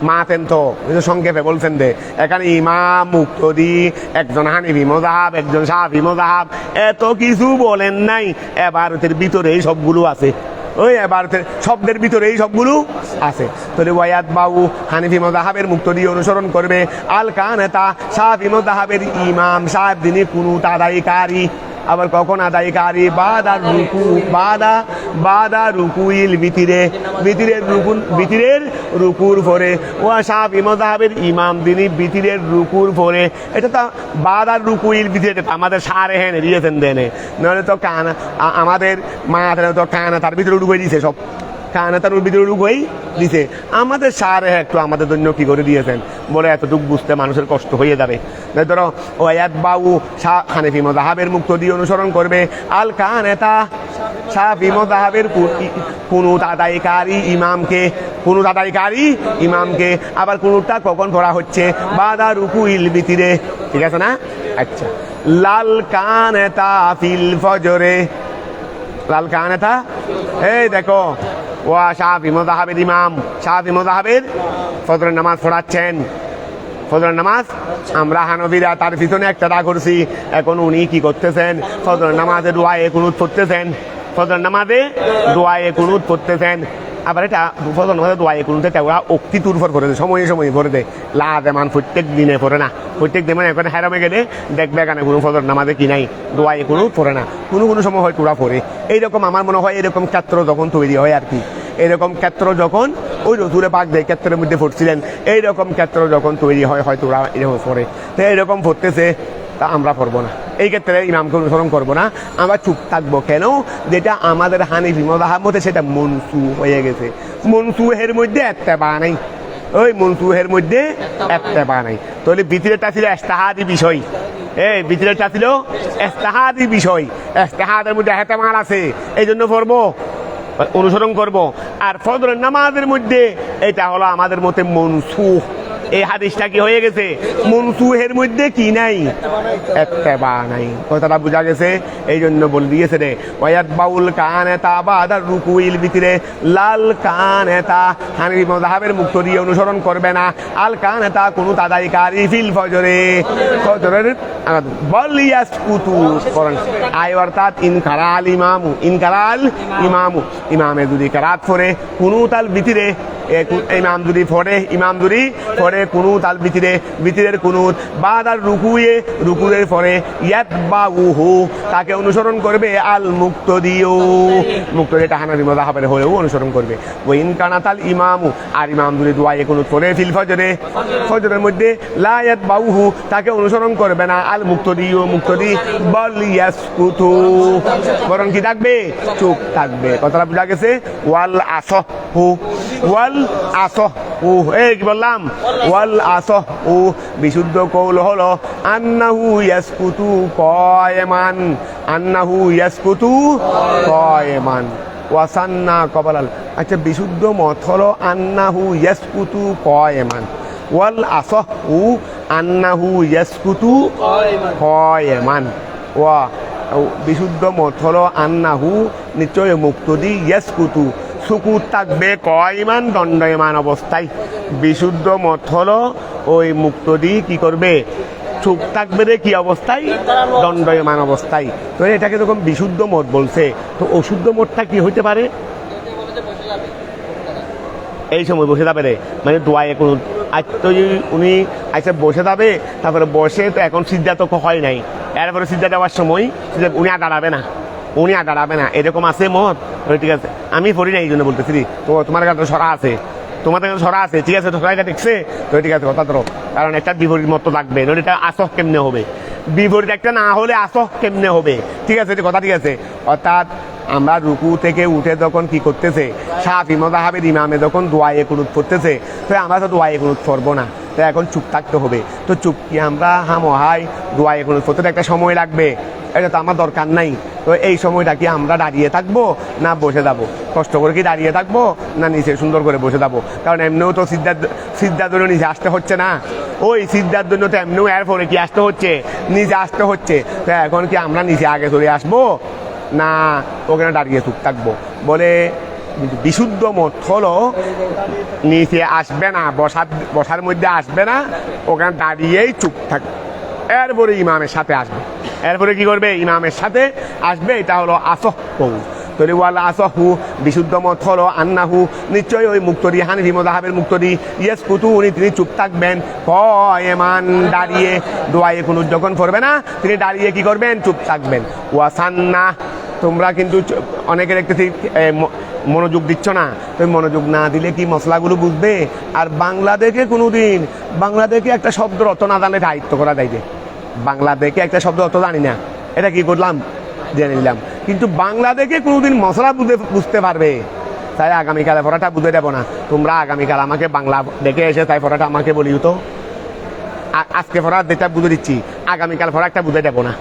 মাতেন তো সংক্ষেপে বলছেন দে, এখানে ইমাম, মুক্তদি, একজন হানিফি মাযহাব, একজন শাফি মাযহাব, এত কিছু বলেন নাই। এবার ভিতরে এই সবগুলো আছে, ওই এবার শব্দের ভিতরে এই সবগুলো আছে। তাহলে ওয়ায়াত বাউ, হানিফি মাযহাবের মুক্তদি অনুসরণ করবে। আল কানেতা, শাফি মাযহাবের ইমাম সাহেব যিনি কুনুত আদায়কারী। আবার কখন আদায়কারী, বাদা রুকুইল বিতিরের রুকুর পরে। ও শাফি মাযহাবের ইমাম যিনি বিতিরের রুকুর পরে। এটা তো বাদার রুকুইল বিতিরে আমাদের সারে হেনে দিয়েছেন দেনে, নাহলে তো আমাদের মাথায় তো তার ভিতরে ঢুকে দিয়েছে, সব তার ভিতরে ঢুকেই দিছে। আমাদের সারে একটু আমাদের জন্য কি করে দিয়েছেন, বলে এতটুকু বুঝতে মানুষের কষ্ট হয়ে যাবে। ধরো ওয়ায়াত বাউ, হানিফি মাযহাবের মুক্তদি অনুসরণ করবে। আল কানেতা, শাফি মাযহাবের কুনুত আদায়কারী ইমামকে। আবার কুনুতটা কখন পড়া হচ্ছে, বাদা রুকুইল বিতিরে, ঠিক আছে না? আচ্ছা, লাল কানেতা ফিল ফজরে, লাল কানেতা, এই দেখো ওয়া শাফি মাযহাবের ইমাম, শাফি মাযহাবের ফজরের নামাজ পড়াচ্ছেন। ফজরের নামাজ আমরা হানফিরা তার পিছনে একটা দা করছি, এখন উনি কি করতেছেন, ফজরের নামাজে দোয়ায়ে কুনুত পড়তেছেন, ফজরের নামাজে দোয়ায়ে কুনুত পড়তেছেন। আবার এটা ফজর নামাজে দোয়ায়ে কুনুতে ওরা অক্তি তুর ফর করে দেয়, সময়ে ভরে দেয়, লাজেমান প্রত্যেক দিনে পড়ে না, প্রত্যেক দিন এখন হেরামে গেলে দেখবে এখানে কোনো ফজর নামাজে কি নাই, দোয়ায়ে কুনুত পড়ে না, কোনো সময় হয় তোরা পড়ে। এইরকম আমার মনে হয় এরকম ক্ষেত্র যখন তৈরি হয় আর কি, এরকম ক্ষেত্র যখন ওই রসুলে পাক যে ক্ষেত্রের মধ্যে পড়ছিলেন, এইরকম ক্ষেত্র যখন তৈরি হয় হয়তো ওরা এরকম পড়ে। তো এইরকম পড়তেছে, তা আমরা পড়বো না, এই ক্ষেত্রে ইমামকে অনুসরণ করবো না, আমরা চুপ থাকবো। কেন, যেটা আমাদের হানিফি মাযহাব মতে সেটা মনসুখ হয়ে গেছে, মনসুখের মধ্যে ইত্তেবা নাই, ওই মনসুখের মধ্যে ইত্তেবা নাই। তাহলে ভিতরেটা ছিল ইজতিহাদি বিষয়, এই ভিতরেটা ছিল ইজতিহাদি বিষয়, ইজতিহাদের মধ্যে ইহতেমাল আছে, এই জন্য পড়বো, অনুসরণ করব। আর ফজরের নামাজের মধ্যে এটা হলো আমাদের মতে মনসুখ, এই হাদিসটা কি হয়ে গেছে, মনসুখের মধ্যে কি নাই, ইত্তেবা নাই। কথাটা বোঝা গেছে? এই জন্য বলে দিয়েছে রে ওয়ায়াত বাউল কানেতা বাদার রুকুইল ভিতরে, লাল কানেতা হানিফি মাযহাবের মুক্তদি অনুসরণ করবে না। আল কানেতা কুনুত আদায়কারী ফিল ফজরে, ফজরের বল ইয়াসকুতু করেন আয়, অর্থাৎ ইনকারাল ইমামু, ইমামে যদি কেরাত পড়ে কুনুত আল ভিতরে, ইমাম যদি পড়ে কুনুত আল ভিতরের কুনুত, বাদার রুকুয়ের পরে ইয়াতবাউহু, তাকে অনুসরণ করবে। আল মুক্তদিও, মুক্তদিটা হানাফি মাযহাবের হলেও অনুসরণ করবে। ওয়া ইন কানাতাল ইমামু, আর ইমাম যদি দোয়ায়ে কুনুত পড়ে ফিল ফজরে, ফজরের মধ্যে, লা ইয়াতবাউহু, তাকে অনুসরণ করবে না। আল মুক্তদিও, মুক্তদি বল ইয়াসকুতু, বরং কি থাকবে, চুপ থাকবে। কথাটা বুঝা গেছে? ওয়াল আসহু, ওয়াল আসহু, এই কি বললাম, ওয়াল আসহু, বিশুদ্ধ কৌল হলো আন্নাহু ইয়াসকুতু কায়মান, আন্নাহু ইয়াসকুতু কায়মান ওয়াসান্না কবালাল। আচ্ছা, বিশুদ্ধ মত হলো আন্নাহু ইয়াসকুতু কায়মান, ওয়াল আসহু আন্নাহু ইয়াসকুতু কায়মান। ওয়া বিশুদ্ধ মত হলো আন্নাহু, নিশ্চয় মুক্তদি, ইয়াসকুতু, সুকুত থাকবে, কায়মান, দণ্ডায়মান অবস্থায়। বিশুদ্ধ মত হলো ওই মুক্তদি কি করবে, চুপ থাকবে রে কি অবস্থায়? দণ্ডায়মান অবস্থায়। তো এটাকে যখন বিশুদ্ধ মত বলছে, তো অশুদ্ধ মতটা কি হইতে পারে? এই সময় বসে যাবে রে, মানে দোয়ায়ে কুনুত। আজ তো উনি আচ্ছা বসে যাবে, তারপরে বসে তো এখন সিদ্ধা তো হয় নাই, এরপরে সিদ্ধা দেওয়ার সময় উনি আর দাঁড়াবে না, উনি আর দাঁড়াবে না, এরকম আছে মত। ঠিক আছে, আমি পড়ি না এই জন্য বলতেছি, তো তোমার কাছে সরা আছে, তোমাদের কাছে সরা আছে, ঠিক আছে, তো সরাইটা দেখছে তো ঠিক আছে, কথা ধরো। কারণ একটা বিপরীত মত লাগবে, নইলে এটা আসহ কেমনে হবে? বিপরীত একটা না হলে আসহ কেমনে হবে? ঠিক আছে, কথা ঠিক আছে। অর্থাৎ আমরা রুকু থেকে উঠে যখন কি করতেছে, শাফি মাযহাবের ইমামে যখন দোয়ায়ে কুনুত পড়তেছে, তো আমরা তো দোয়ায়ে কুনুত পড়বো না, তো এখন চুপ থাকতে হবে। তো চুপ কি আমরা হামহাই দোয়ায়ে কুনুত পড়তে একটা সময় লাগবে, এটা তো আমার দরকার নাই। তো এই সময়টা কি আমরা দাঁড়িয়ে থাকবো না বসে যাবো? কষ্ট করে কি দাঁড়িয়ে থাকবো না নিচে সুন্দর করে বসে যাবো? কারণ এমনিও তো সিদ্ধার জন্য নিচে আসতে হচ্ছে না, ওই সিদ্ধার জন্য তো এমনিও এরপরে কি আসতে হচ্ছে, নিচে আসতে হচ্ছে। তো এখন কি আমরা নিচে আগে চলে আসবো না ওখানে দাঁড়িয়ে চুপ থাকবো? বলে বিশুদ্ধ মত হলো নিচে আসবে না, বসার মধ্যে আসবে না, ওখানে দাঁড়িয়েই চুপ থাকবে, এরপরে ইমামের সাথে আসবে। এরপরে কি করবে? ইমামের সাথে আসবে। এটা হলো আসহু। তরি ওয়াল আসহু, বিশুদ্ধ মত হলো আন্নাহু, নিশ্চয়ই ওই মুক্তরি, হানফি মাযহাবের মুক্তরি, ইয়াসকুতু, তিনি চুপ থাকবেন, কয়মান, দাঁড়িয়ে, দোয়ায়ে কুনুত যখন পড়বে না তিনি দাঁড়িয়ে কি করবেন? চুপ থাকবেন। ওয়াসান্না, তোমরা কিন্তু অনেকে দেখতেছি মনোযোগ দিচ্ছ না, তো মনোযোগ না দিলে কি মশলাগুলো বুঝবে? আর বাংলাদেশে কোনোদিন বাংলাদেশে একটা শব্দের অর্থ না জানলে দায়িত্ব করা দেয়, বাংলাদেশে একটা শব্দ অর্থ জানি না, এটা কি করলাম? জেনে নিলাম। কিন্তু বাংলাদেশে কোনোদিন মশলা বুঝতে পারবে, তাই আগামীকালে পড়াটা বুঝে দেবো না। তোমরা আগামীকাল আমাকে বাংলা দেখে এসে তাই পড়াটা আমাকে বলিও তো, আজকে পড়া যেটা বুঝে দিচ্ছি, আগামীকাল পড়া একটা বুঝে দেবো না,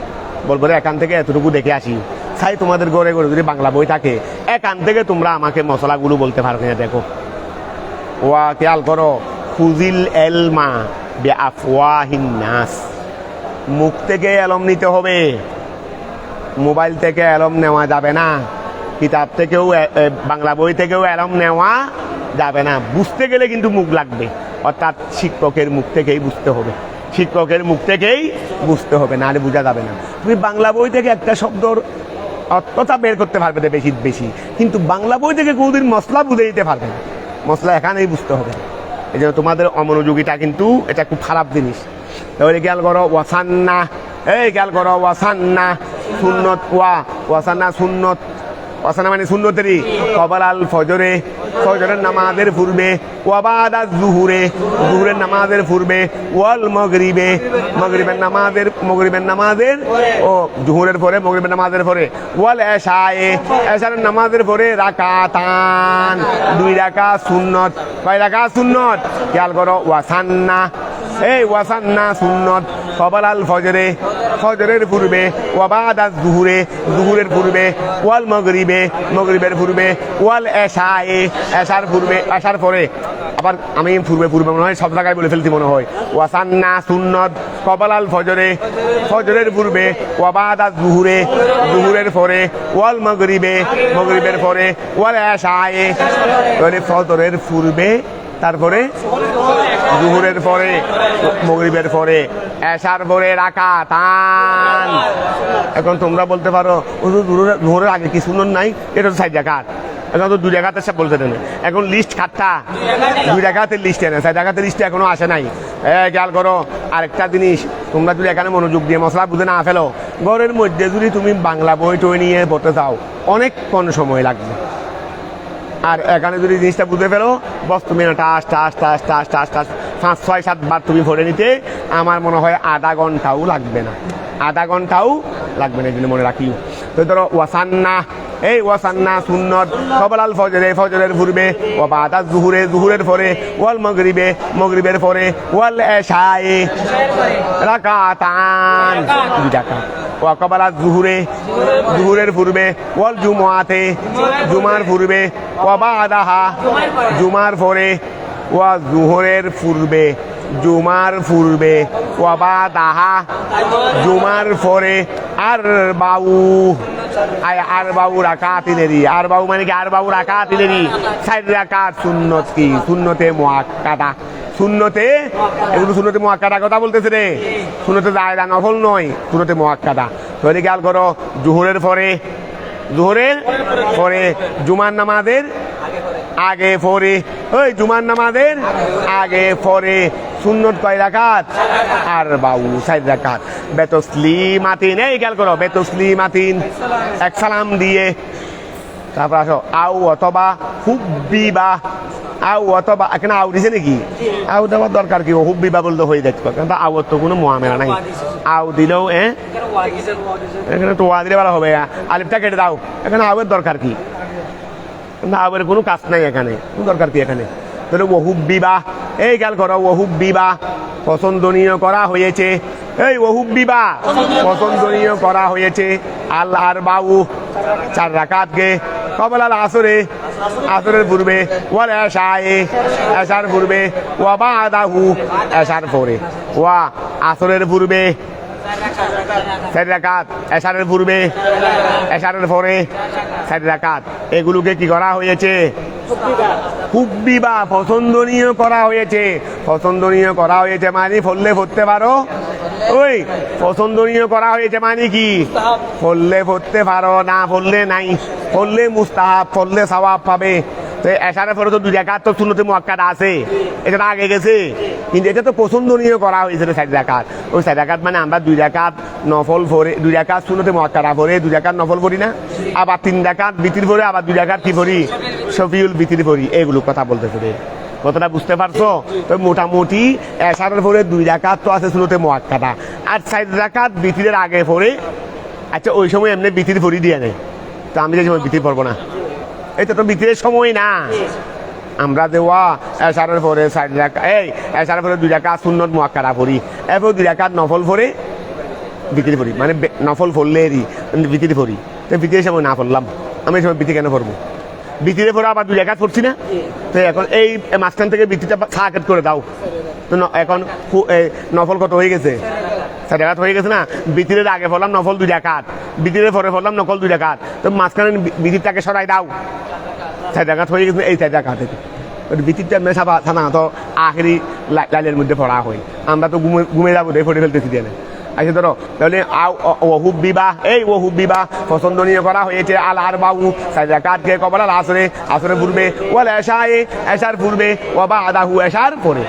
বলবো রে এখান থেকে এতটুকু দেখে আসি। তাই তোমাদের ঘরে ঘরে যদি বাংলা বই থাকে, এখান থেকে তোমরা আমাকে মশলাগুলো বলতে পারবে না। দেখো, ওয়া খেয়াল করো, খুজিল এলমা বিআফওয়াহিন নাস, মুখ থেকে এলম নিতে হবে, মোবাইল থেকে এলম নেওয়া যাবে না, কিতাব থেকেও বাংলা বই থেকেও এলম নেওয়া যাবে না। বুঝতে গেলে কিন্তু মুখ লাগবে, অর্থাৎ শিক্ষকের মুখ থেকেই বুঝতে হবে, শিক্ষকের মুখ থেকেই বুঝতে হবে, নাহলে বোঝা যাবে না। তুমি বাংলা বই থেকে একটা শব্দর অর্থটা বের করতে পারবে না বেশি বেশি, কিন্তু বাংলা বই থেকে কোনোদিন মশলা বুঝে দিতে পারবে না, মশলা এখানেই বুঝতে হবে। এই জন্য তোমাদের অমনোযোগিতা কিন্তু এটা খুব খারাপ জিনিস। তাহলে খেয়াল করো, ওয়াসান্না, এই খেয়াল করো, ওয়াসান্না সুন্নত, ওয়াসান্না সুন্নত, ওয়াসান্না মানে সুন্নতেরই, কবালাল ফজরে, ফজরের নামাজের পূর্বে, ওয়াবাদা জুহুরে, জুহুরের নামাজের পূর্বে, ওয়াল মগরিবে, মগরিবের নামাজের ও জুহুরের পরে, মগরিবের নামাজের পরে, ওয়াল এশায়ে, এশারের নামাজের পরে, রাকাতান, 2 রাকাত সুন্নত। কয় রাকাত সুন্নত? খেয়াল করো, ওয়াসান্না, এই ওয়াসান্না সুন্নত, কবালাল ফজরে, ফজরের পূর্বে, ওয়াবাদা জুহুরে, জুহুরের পূর্বে, ওয়াল মগরিবে, মগরিবের পূর্বে, ওয়াল এশায়ে, এশার পূর্বে, এশার পরে। আবার আমি পূর্বে মনে হয় সব জায়গায় বলে ফেলছি মনে হয়। ওয়াসান্না সুন্নত, কবালাল ফজরে, ফজরের পূর্বে, ওয়াবাদা জুহুরে, জুহুরের পরে, ওয়াল মগরিবে, মগরিবের পরে, ওয়াল এশায়ে, ফজরের পূর্বে, তারপরে জুহুরের পরে, মগরিবের পরে, এশার পরে রাকাতান। এখন তোমরা বলতে পারো জুহুরের আগে কি সুন্নত নাই? এটা তো 4 রাকাত, এখন তো 2 রাকাতের সব বলতে দেন। এখন লিস্ট খাটটা 2 রাকাতের লিস্ট এনে, 4 রাকাতের লিস্টে এখনো আসে নাই। খেয়াল করো আরেকটা জিনিস, তোমরা যদি এখানে মনোযোগ দিয়ে মশলা বুঝে না ফেলো, ঘরের মধ্যে যদি তুমি বাংলা বই টই নিয়ে পড়তে চাও অনেক কম সময় লাগবে। আর এখানে যদি জিনিসটা বুঝে ফেলো, বস তুমি টাস টাস টাস টাস টাস টাস 5-6-7 বার তুমি ভরে নিতে আমার মনে হয় আধা ঘন্টাও লাগবে না, আধা ঘন্টাও লাগবে না, এই জন্য মনে রাখিও। তো ধরো ওয়াসান্না, এই ওয়াসান্না সুন্নত, কবলাল ফজরে, ফজরের পূর্বে, ওয়াবাদা জুহুরে, জুহুরের পরে, ওয়াল মগরিবে, মগরিবের পরে, ওয়াল এশায়ে, রাকাতান, 2 রাকাত, ওয়া কবলা জুহুরে, জুহুরের পূর্বে, ওয়াল জুমআতে, জুমার পূর্বে, ওয়াবাদাহা, জুমার পরে, ওয়া জুহুরের পূর্বে, জুমার পূর্বে, ওয়াবাদাহা, জুমার পরে, আর বাউ রাকাতিনেরই, আর বাউ মানে কি? আর বাউ রাকাতিনেরই 4 রাকাত সুন্নত। কি সুন্নতে মুআক্কাদা, সুন্নতে, এগুলো সুন্নতে মুআক্কাদা কথা বলতেছে রে, সুন্নতে জায়েদা নফল নয়, সুন্নতে মুআক্কাদা। তাহলে খেয়াল করো, জোহরের পরে জুমার নামাজের আগে পরে, ওই জুমার নামাজের আগে পরে সুন্নত কয় রাকাত? আর বাউ 4 রাকাত। বেতসলিমাতিন, এই খেয়াল করো, বেতসলিমাতিন, এক সালাম দিয়ে। তারপর আসো আউ অথবা হুব্বিবা, আউ অথবা, এখানে আউ দিছে নাকি? আউ দেওয়ার দরকার কি? হুব্বিবা বলতে হয়ে যাচ্ছে, কিন্তু আউ তো কোনো মুআমেলা নাই। আউ দিলেও এখানে তো ওয়া দিলে ভালো হবে, আলিফটা কেটে দাও, এখানে আউয়ের দরকার কি? না, আউয়ের কোনো কাজ নাই এখানে, কোনো দরকার কি এখানে? তাহলে ওহুব্বিবা, এই খেয়াল করো, ওহুব্বিবা পছন্দনীয় করা হয়েছে, এই ওহুব্বিবা পছন্দনীয় করা হয়েছে। আল্লাহর বাউ 4 রাকাতকে কবলাল আসরে, আসরের পূর্বে, ওয়াল এশায়ে, এশার পূর্বে, ওয়া বাদাহু, এশার পরে, ওয়া আসরের পূর্বে 4 রাকাত, এশারের পূর্বে, এশারের পরে 4 রাকাত। এগুলোকে কি করা হয়েছে? হুব্বিবা পছন্দনীয় করা হয়েছে। পছন্দনীয় করা হয়েছে মানে ফললে পড়তে পারো, ওই পছন্দনীয় করা হয়েছে মানে কি? ফললে পড়তে পারো, না ফললে নাই, ফললে মুস্তাহাব, ফললে সওয়াব পাবে। তো এশারের পরে তো 2 রাকাত তো সুন্নতে মুআক্কাদা আছে, এটা আগে গেছে, কিন্তু এটা তো পছন্দনীয় করা হয়েছে 4 রাকাত। ওই 4 রাকাত মানে আমরা 2 রাকাত নফল পড়ে, 2 রাকাত সুন্নতে মুআক্কাদা পড়ে 2 রাকাত নফল পড়ি না, আবার 3 রাকাত বিতির পড়ে, আবার 2 রাকাত কি পড়ি? শফিউল বিতির পড়ি। এগুলো কথা বলতেছে রে, কথাটা বুঝতে পারছো? তো মোটামুটি এশারের পরে 2 রাকাত তো আছে সুন্নতে মুআক্কাদা, আর 4 রাকাত বিতিরের আগে পড়ে। আচ্ছা, ওই সময় এমনি বিতির পড়ি দিয়ে নেই, তো আমি যে সময় বিতির পড়বো না, এটা তো বিতিরের সময় না। আমরা দেওয়া এশারের পরে 4 রাকাত, এই এশারের পরে 2 রাকাত সুন্নত মুআক্কাদা পড়ি, এরপর 2 রাকাত নফল পড়ে বিতির পড়ি, মানে নফল পড়লেরই বিতির পড়ি। তো বিতিরের সময় না পড়লাম, আমি এই সময় বিতি কেন পড়বো? বিতিরে পরে আবার 2 রাকাত পড়ছি না, তো এখন এই মাঝখান থেকে বিতিটা সাকেট করে দাও, তো এখন নফল কত হয়ে গেছে? 4 রাকাত হয়ে গেছে না? বিতিরের আগে পড়লাম নফল 2 রাকাত, বিতিরের পরে পড়লাম নফল 2 রাকাত, তো মাঝখানে বিতিরটাকে সরাই দাও, 4 রাকাত হয়ে গেছে। এই 4 রাকাত বিতিরটা সাধারণত আখেরি লাইলের মধ্যে পড়া হয়, আমরা তো ঘুমে যাবো পড়ে ফেলতেছি দিয়ে। আচ্ছা ধরো, তাহলে ওহুব্বিবা, এই ওহুব্বিবা পছন্দনীয় করা হয়েছে। আল্লাহর বাউ 4 রাকাতকে কবলাল আসরে, আসরের পূর্বে, ওয়াল এশায়ে, এশার পূর্বে, ওয়া বাদাহু, এশার পরে।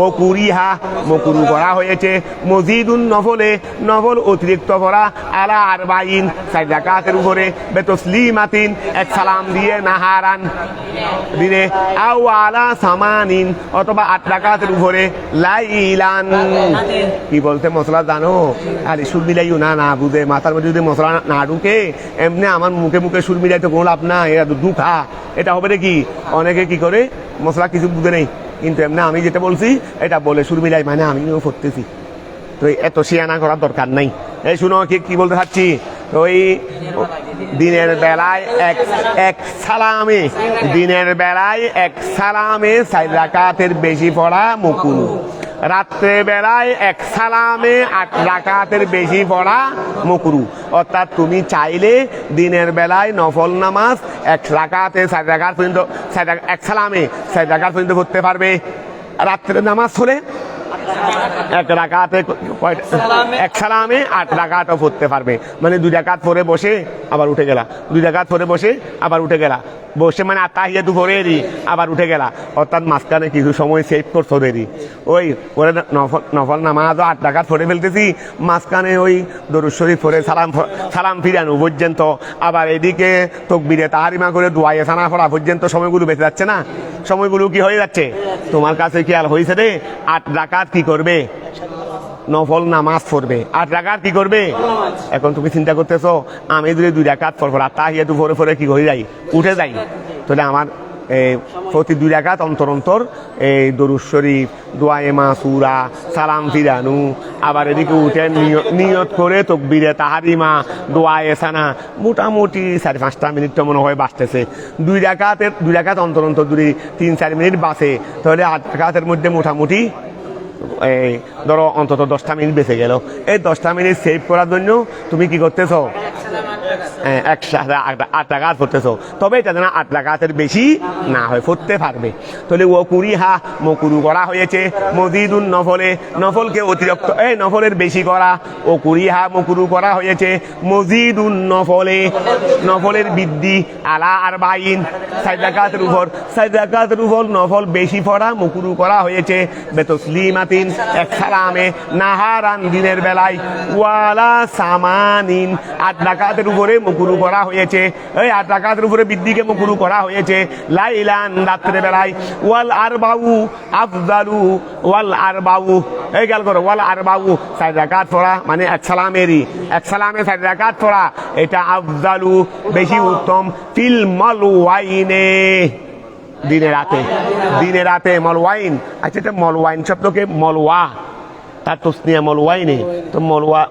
ও কুরিহা মকরু করা হয়েছে। মজিদুন নফলে, নফল অতিরিক্ত পড়া, আলা আরবাইন 4 রাকাতের উপরে, বেতসলিমাতিন এক সালাম দিয়ে, নাহারান দিনে, আও আলা সামানিন অথবা 8 রাকাতের উপরে, লাইলান। কি বলতে মশলা জানো? আরে সুর মিলাইও না, না বুঝে, মাথার মধ্যে যদি মশলা না ঢুকে, এমনি আমার মুখে মুখে সুর মিলাই তো কোনো লাভ না, এটা দুঃখা। এটা হবে নাকি? অনেকে কি করে মশলা কিছু বুঝে নেই, কিন্তু এমনি আমি যেটা বলছি এটা বলে সুর মিলাই, মানে আমিও পড়তেছি, তো এত শিয়ানা করার দরকার নাই। এই শুনো কি বলতে চাচ্ছি, তো এই দিনের বেলায় এক সালামে, দিনের বেলায় 1 সালামে 4 রাকাতের বেশি পড়া মুকুরু, রাত্রে বেলায় 1 সালামে 8 রাকাতের বেশি পড়া মুকরু। অর্থাৎ তুমি চাইলে দিনের বেলায় নফল নামাজ 1 রাকাতে 4 রাকাত পর্যন্ত, 1 সালামে 4 রাকাত পর্যন্ত পড়তে পারবে। রাত্রে নামাজ হলে 1 রাকাতে 1 সালামে 8 রাকাতও পড়তে পারবে, মানে 2 রাকাত পরে বসে আবার উঠে গেলা, 2 রাকাত পরে বসে আবার উঠে গেলা, বসে মানে তাহিয়াতু পড়ে আবার উঠে গেলা, অর্থাৎ মাঝখানে কিছু সময় সেভ করছো দেরি। ওই পরে নফল নামাজও 8 রাকাত পড়ে ফেলতেছি, মাঝখানে ওই দরুদ শরীফ পড়ে সালাম ফিরানো পর্যন্ত, আবার এদিকে তাকবীরে তাহরিমা করে দুআয়ে সানা পড়া পর্যন্ত সময়গুলো বেঁচে যাচ্ছে না, সময়গুলো কি হয়ে যাচ্ছে? তোমার কাছে খেয়াল হয়েছে রে? 8 রাকাত কি করবে? নফল নামাজ পড়বে। 8 রাকাত কি করবে? এখন তুমি চিন্তা করতেছো, আমি যদি 2 রাকাত পড়বো, তাহিয়াতু পড়ে কি হয়ে যাই? উঠে যাই। তাহলে আমার প্রতি 2 রাকাত অন্তর অন্তর এই দরুদ শরীফ, দুআয়ে মাসুরা, সালাম ফিরানু, আবার এদিকে উঠে নিয়ত করে তাকবীরে তাহরিমা, দুআয়ে সানা, মোটামুটি 4-5 মিনিট তো মনে হয় বাঁচতেছে। 2 রাকাত অন্তর অন্তর যদি 3-4 মিনিট বাঁচে, তাহলে 8 রাকাতের মধ্যে মোটামুটি এই ধরো অন্তত 10টা মিনিট বেঁচে গেল। এই 10টা মিনিট সেভ করার জন্য তুমি কি করতেছো? একসাথে 8 রাকাত পড়তেছো, তবে এটা যেন 8 রাকাতের বেশি না হয়, পড়তে পারবে। তাহলে ও কুরিহা মকুরু করা হয়েছে মজিদুন নফলে, নফলকে অতিরিক্ত নফলের বেশি করা, ও কুরিহা মকুরু করা হয়েছে মজিদুন নফলে, নফলের বৃদ্ধি আলা আর বাইন 4 রাকাতের উপর, 4 রাকাতের উপর নফল বেশি পড়া মকুরু করা হয়েছে বেতসলিমাতিন এক সালামে, নাহারান দিনের বেলায়, ওয়ালা সামানিন 8 রাকাতের উপরে মকুরু করা হয়েছে, এই 8 রাকাতের উপরে বৃদ্ধিকে মকুরু করা হয়েছে লাইলান রাত্রে বেলায়, ওয়াল আরবাউ আফদালু, ওয়াল আরবাউ এই গেল করো, ওয়াল আরবাউ 4 রাকাত পড়া মানে এক সালামেরই, এক সালামে 4 রাকাত পড়া এটা আফদালু বেশি উত্তম, ফিল মালওয়াইনে দিনে রাতে, দিনে রাতে মলওয়াইন। আচ্ছা এটা মলওয়াইন শব্দকে মলওয়া তার তসনিয়া মলওয়াইনে, তো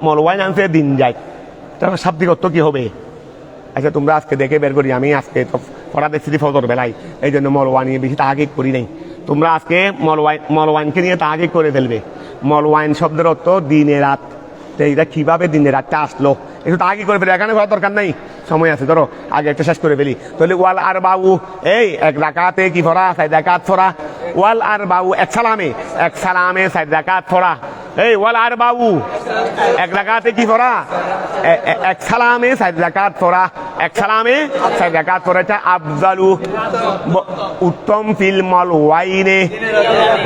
মলওয়াইন আনতে দিন যায়, তার শাব্দিক অর্থ কি হবে? আচ্ছা তোমরা আজকে দেখে বের করি, আমি আজকে তো পড়া দেখছি ফজর বেলায়, এই জন্য মলওয়া নিয়ে বেশি তাহাকিক করি নাই। তোমরা আজকে মলওয়াইনকে নিয়ে তাহাকিক করে ফেলবে। মলওয়াইন শব্দের অর্থ দিনে রাত, তো এইটা কিভাবে দিনে রাতটা আসলো একটু তাহাকিক করে ফেলি, এখানে করার দরকার নাই, সময় আছে, ধরো আগে একটা শেষ করে ফেলি। তাহলে ওয়াল আর বাউ এই 1 রাকাতে কি পড়া 4 রাকাত পড়া, ওয়াল আর বাউ এক সালামে 4 রাকাত পড়া, এই ওয়াল আর বাউ 1 রাকাতে কি পড়া 1 সালামে 4 রাকাত পড়া, 1 সালামে 4 রাকাত পড়া, এটা আফজালু উত্তম ফিল মালওয়াইনে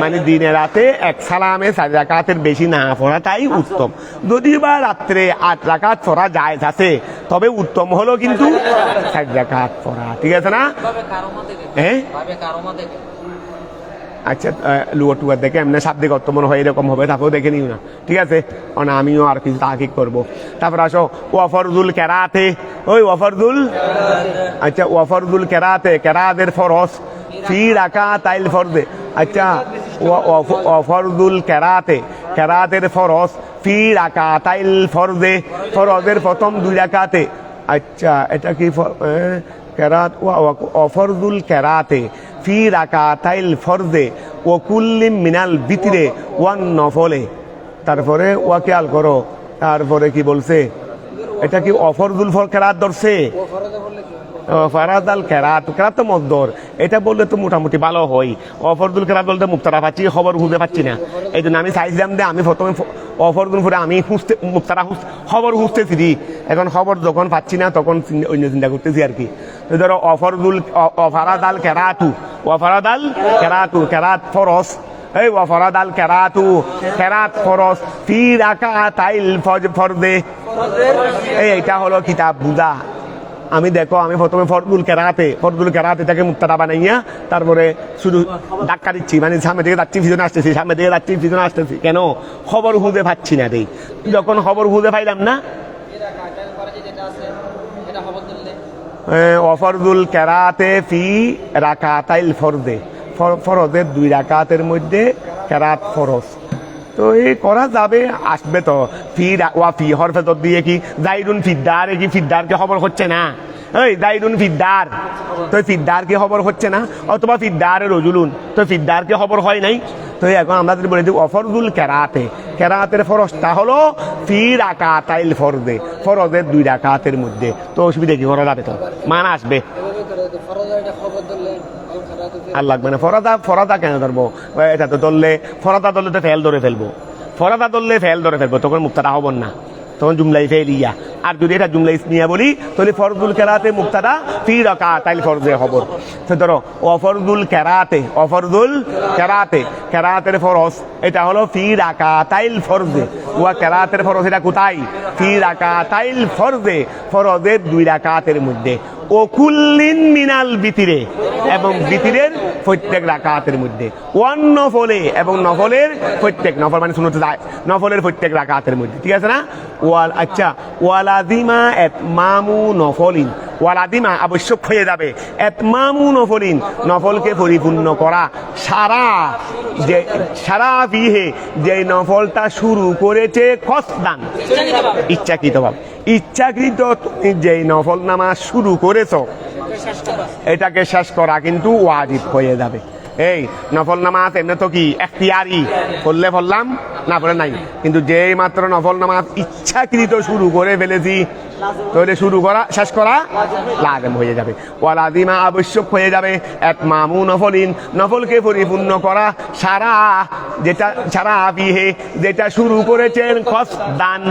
মানে দিনে রাতে 1 সালামে 4 রাকাতের বেশি না পড়াটাই উত্তম। যদি বা রাত্রে 8 রাকাত পড়া জায়েজ আছে, তবে উত্তম হলো কিন্তু 4 রাকাত পড়া, ঠিক আছে না? হ্যাঁ আচ্ছা লুয়ার টুয়ার দেখে এমনি শাব্দিক অর্থ মনে হয় এরকম হবে, তারপরেও দেখে নিও না, ঠিক আছে? মানে আমিও আর কিছু তাহাকিক করবো। তারপর আসো ওয়াফরদুল কেরাতে, ওই ওয়াফরদুল, আচ্ছা ওয়াফরদুল কেরাতে, কেরাতের ফরজ ফি রাকাতাইল ফরদে, আচ্ছা ওয়াফরদুল কেরাতে, কেরাতের ফরজ ফি রাকাতাইল ফরদে, ফরজের প্রথম 2 রাকাতে। আচ্ছা এটা কি কেরাত, ওয়াফরদুল কেরাতে ফি রাকাতাইল ফরদে ও কুল্লিম মিনাল বিতরে ওয়ান নফলে, তারপরে ওয়া খেয়াল করো, তারপরে কি বলছে, এটা কি অফরদুল ফর কেরাত ধরছে, ফারাদাল কেরাত, কেরাত তো মদ্দর, এটা বললে তো মোটামুটি ভালো হয়। অফরদুল কেরাত বলতে মুক্তারা পাচ্ছি, খবর খুঁজে পাচ্ছি না, এই জন্য আমি চাইছিলাম যে আমি প্রথমে অফরদুল পরে আমি খুঁজতে মুক্তারা খবর খুঁজতেছি, এখন খবর যখন পাচ্ছি না তখন অন্য চিন্তা করতেছি আর কি। ধরো অফরদুল অফারাদাল কেরাতু, ওয়াফারাদাল কেরাতু কেরাত ফরজ, এই ওয়াফারাদাল কেরাতু কেরাত ফরজ ফি রাকাতাইল ফরদে, এইটা হলো কিতাব বুঝা। আমি দেখো আমি প্রথমে ফরদুল কেরাতে তাকে মুক্তাদা বানাইয়া তারপরে শুধু ধাক্কা দিচ্ছি, মানে সামনে দিকে যাচ্ছি পিছনে আসতেছি, সামনে দিকে যাচ্ছি পিছনে আসতেছি, কেন? খবর খুঁজে পাচ্ছি না রে, যখন খবর খুঁজে পাইলাম না, ওয়াফরদুল কেরাতে ফি রাকাতাইল ফরদে, ফরজের 2 রাকাতের মধ্যে কেরাত ফরজ, তো এই করা যাবে, আসবে তো। ফি ওয়া ফি হরফে তো দিয়ে কি জাইদুন ফিদ্দার, কি ফিদ্দারকে খবর হচ্ছে না, এই জাইদুন ফিদ্দার, তো ফিদ্দারকে খবর হচ্ছে না, অথবা ফিদ্দারে রজুলুন, তো ফিদ্দারকে খবর হয় নাই। তো এখন আমরা যদি বলে দিই অফরদুল কেরাতে, কেরাতের ফরজটা হলো ফি রাকাতাইল ফরদে, ফরজের 2 রাকাতের মধ্যে, তো অসুবিধা কি করা যাবে, তো মান আসবে। আর লাগবে না ফরাদা কেন ধরবো, এটা তো ধরলে ফরাদা ধরলে তো ফেল ধরে ফেলবো, ফরাদা ধরলে ফেল ধরে ফেলবো, তখন মুক্তাদা হব না, তখন জুমলাই ফেলিয়া। আর যদি এটা জুমলা ইসমিয়া বলি তাহলে ফরদুল কেরাতে মুক্তাদা ফি রাকাতাইল ফরদে খবর। তো ধরো অফরদুল কেরাতে, অফরদুল কেরাতে কেরাতের ফরজ এটা হলো ফি রাকাতাইল ফরদে, ওয়া কেরাতের ফরজ এটা কোথায়? ফি রাকাতাইল ফরদে, ফরজের 2 রাকাতের মধ্যে, ও কুল্লিন মিনাল বিতিরে এবং বিতিরের প্রত্যেক রাকাতের মধ্যে, ওয়ান নফলে এবং নফলের প্রত্যেক, নফল মানে শুনতে যায় নফলের প্রত্যেক রাকাতের মধ্যে, ঠিক আছে না? ওয়াল আচ্ছা ওয়ালাদিমা এতমামু নফলিন, ওয়ালাদিমা আবশ্যক হয়ে যাবে, এতমামু নফলিন নফলকে পরিপূর্ণ করা, সারা বিহে যে নফলটা শুরু করেছে কসদান ইচ্ছাকৃতভাবে, ইচ্ছাকৃত যেই নফল নামাজ শুরু করেছ এটাকে শেষ করা কিন্তু ওয়াজিব হয়ে যাবে। এই নফল নামাজ এমনি তো কি এখতিয়ারি, পড়লে পড়লাম, না পড়ে নাই। কিন্তু যেই মাত্র নফল নামাজ ইচ্ছাকৃত শুরু করে ফেলেছি, তাহলে শুরু করা শেষ করা লাজেম হয়ে যাবে। ওয়ালাজিমা আবশ্যক হয়ে যাবে। ইতমামু নফলিন, নফলকে পরিপূর্ণ করা, সারা যেটা সারা বিহে যেটা শুরু করেছেন কসদান,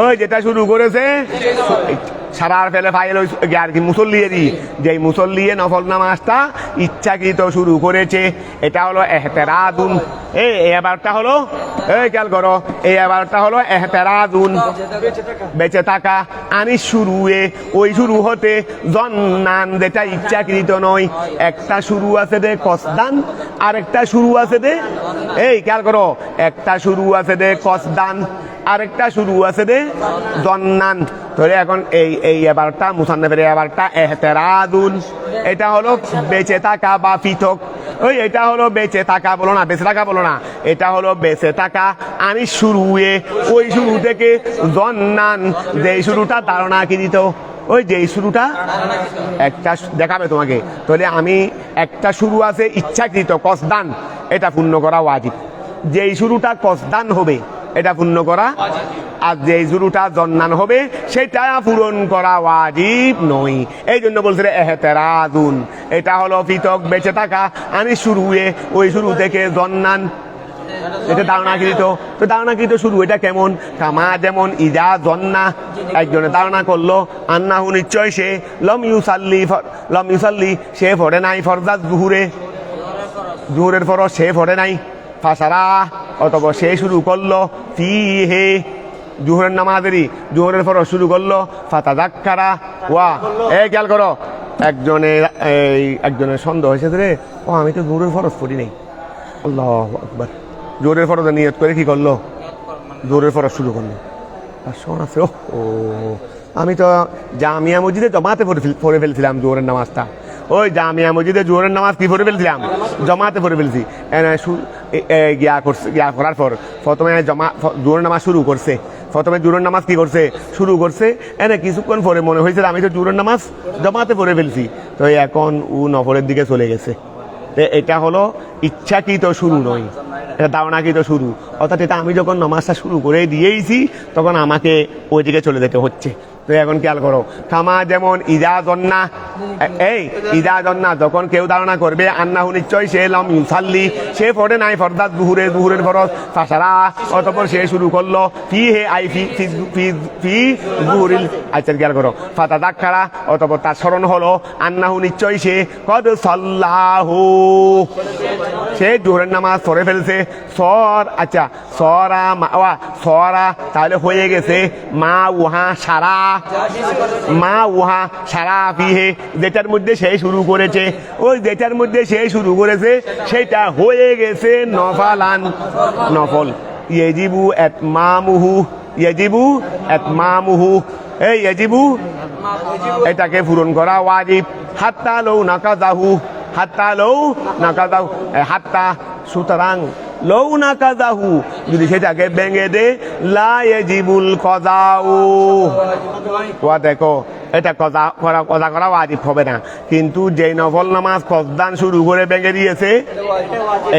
ওই যেটা শুরু করেছে সারার ফেলে ফাইল আর কি মুসল্লিয়েরই, যেই মুসল্লিয়ে নফল নামাজটা ইচ্ছাকৃত শুরু করেছে, এটা হলো এহতেরাদুন। এই এবারটা হলো, এই খেয়াল করো, এই এবারটা হলো এহতেরাদুন, বেঁচে থাকা। আনি শুরুয়ে, ওই শুরু হতে, জন্নান যেটা ইচ্ছাকৃত নয়। একটা শুরু আছে দে কসদান, আর একটা শুরু আছে দে, এই খেয়াল করো, একটা শুরু আছে দে কসদান, আরেকটা শুরু আছে দে জন্নান। তাহলে এখন এই এবারটা মুসান্নাফের এবারটা এহতেরাদুন, এটা হলো বেঁচে থাকা বা পৃথক। ওই এটা হলো বেঁচে থাকা বলো না, বেঁচে থাকা বলো না, এটা হলো বেঁচে থাকা। আমি শুরুয়ে, ওই শুরু থেকে জন্নান, যেই শুরুটা ধারণা কি দিত, ওই যেই শুরুটা একটা দেখাবে তোমাকে। তাহলে আমি একটা শুরু আছে ইচ্ছাকৃত কসদান, এটা পূর্ণ করা ওয়াজিব। যেই শুরুটা কসদান হবে এটা পূর্ণ করা, আর যেই শুরুটা জন্নান হবে সেটা পূরণ করা ওয়াজিব নয়। এই জন্য বলছে এহতেরাদুন, এটা হলো পৃথক বেঁচে থাকা। আমি শুরুয়ে, ওই শুরু থেকে জন্নান, এটা ধারণাকৃত। তো ধারণাকৃত শুরু এটা কেমন? কামা যেমন ইজা জন্না, একজনে ধারণা করলো আন্নাহু নিশ্চয় সে লম ইউসাল্লি সে পড়ে নাই ফরজাত জুহুরে, জুহুরের ফরজ সে পড়ে নাই। ফাসারা অতঃপর সে শুরু করলো ফি হে, জুহরের নামাজেরই জুহরের ফরজ শুরু করলো। ফাতাযাক্কারা ওয়া, এই খেয়াল করো, একজনের সন্দেহ হয়েছে রে, ও আমি তো জুহরের ফরজ পড়ি নাই। আল্লাহু আকবার, জোরের ফরজে নিয়ত করে কি করলো, জোরের ফরজ শুরু করলো। আর শোনাছে ও আমি তো জামিয়া মসজিদে জমাতে পড়ে ফেলছিলাম জোরের নামাজটা। ওই জামিয়া মসজিদে জোরের নামাজ কি পড়ে ফেলছিলাম, জমাতে পড়ে ফেলছি। গিয়া করার পর প্রথমে জোরের নামাজ শুরু করছে, প্রথমে জোরের নামাজ কি করছে, শুরু করছে। কিছুক্ষণ পরে মনে হয়েছিল আমি তো জোরের নামাজ জমাতে পড়ে ফেলছি, তো এখন ও নফলের দিকে চলে গেছে। এটা হলো ইচ্ছাকৃত শুরু নয়, এটা ধারণাকৃত শুরু। অর্থাৎ এটা আমি যখন নামাজটা শুরু করে দিয়েইছি তখন আমাকে ওই দিকে চলে যেতে হচ্ছে। তো এখন খেয়াল করো, খামা যেমন ইজা জন্না, এই ইজা জন্না যখন কেউ ধারণা করবে আন্নাহু নিশ্চয় সে লম ইউসাল্লি সে পড়ে নাই ফরজাত জুহুরে, জুহুরের ফরজ। ফাসারা অতঃপর সে শুরু করলো ফি হে আই ফি জুহুরিল, আচ্ছা খেয়াল করো। ফাতাযাক্কারা অতঃপর তার স্মরণ হলো আন্নাহু নিশ্চয় সে কদ সাল্লাহু সে জোহরের নামাজ পড়ে ফেলছে। সর, আচ্ছা সরা ওয়া সরা, তাহলে হয়ে গেছে মা উহা সারা, মা উহা সারা ফিহে, যেটার মধ্যে সে শুরু করেছে, ওই যেটার মধ্যে সে শুরু করেছে সেটা হয়ে গেছে নফলান, নফল। ইয়াজিবু ইতমামুহু, ইয়াজিবু ইতমামুহু, এই ইয়াজিবু এটাকে পূরণ করা ওয়াজিব। হাত্তা লাউ নাকাযাহু, হাত্তা লাউ নাকাযাহু, হাত্তা সুতরাং লাউ নাকাযাহু যদি সেটাকে ভেঙে দে, লা ইয়াজিবুল কযাউ, ওয়া দেখো এটা কজা করা ওয়াজিব হবে না। কিন্তু যেই নফল নামাজ কসদান শুরু করে ভেঙে দিয়েছে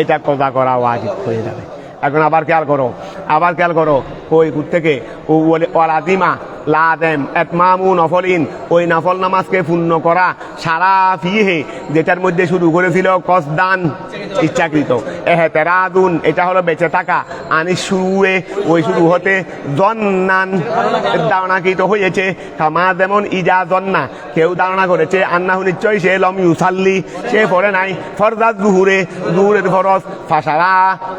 এটা কজা করা ওয়াজিব হয়ে যাবে। এখন আবার খেয়াল করো, আবার খেয়াল করো, ওই থেকে ওয়ালাজিমা লাদেম ইতমামু নফলিন, ওই নফল নামাজকে পূর্ণ করা, সারা ফিহে যেটার মধ্যে শুরু করেছিল কসদান ইচ্ছাকৃত। এহতেরাদুন এটা হলো বেঁচে থাকা। আনি শুরুয়ে ওই শুরু হতে, জন্নান ধারণাকৃত হয়েছে। কামা যেমন ইজা জন্না কেউ ধারণা করেছে আন্নাহু নিশ্চয় সে লম ইউসাল্লি সে পড়ে নাই ফরজাত জুহুরে, জুহুরের ফরজ। ফাসারা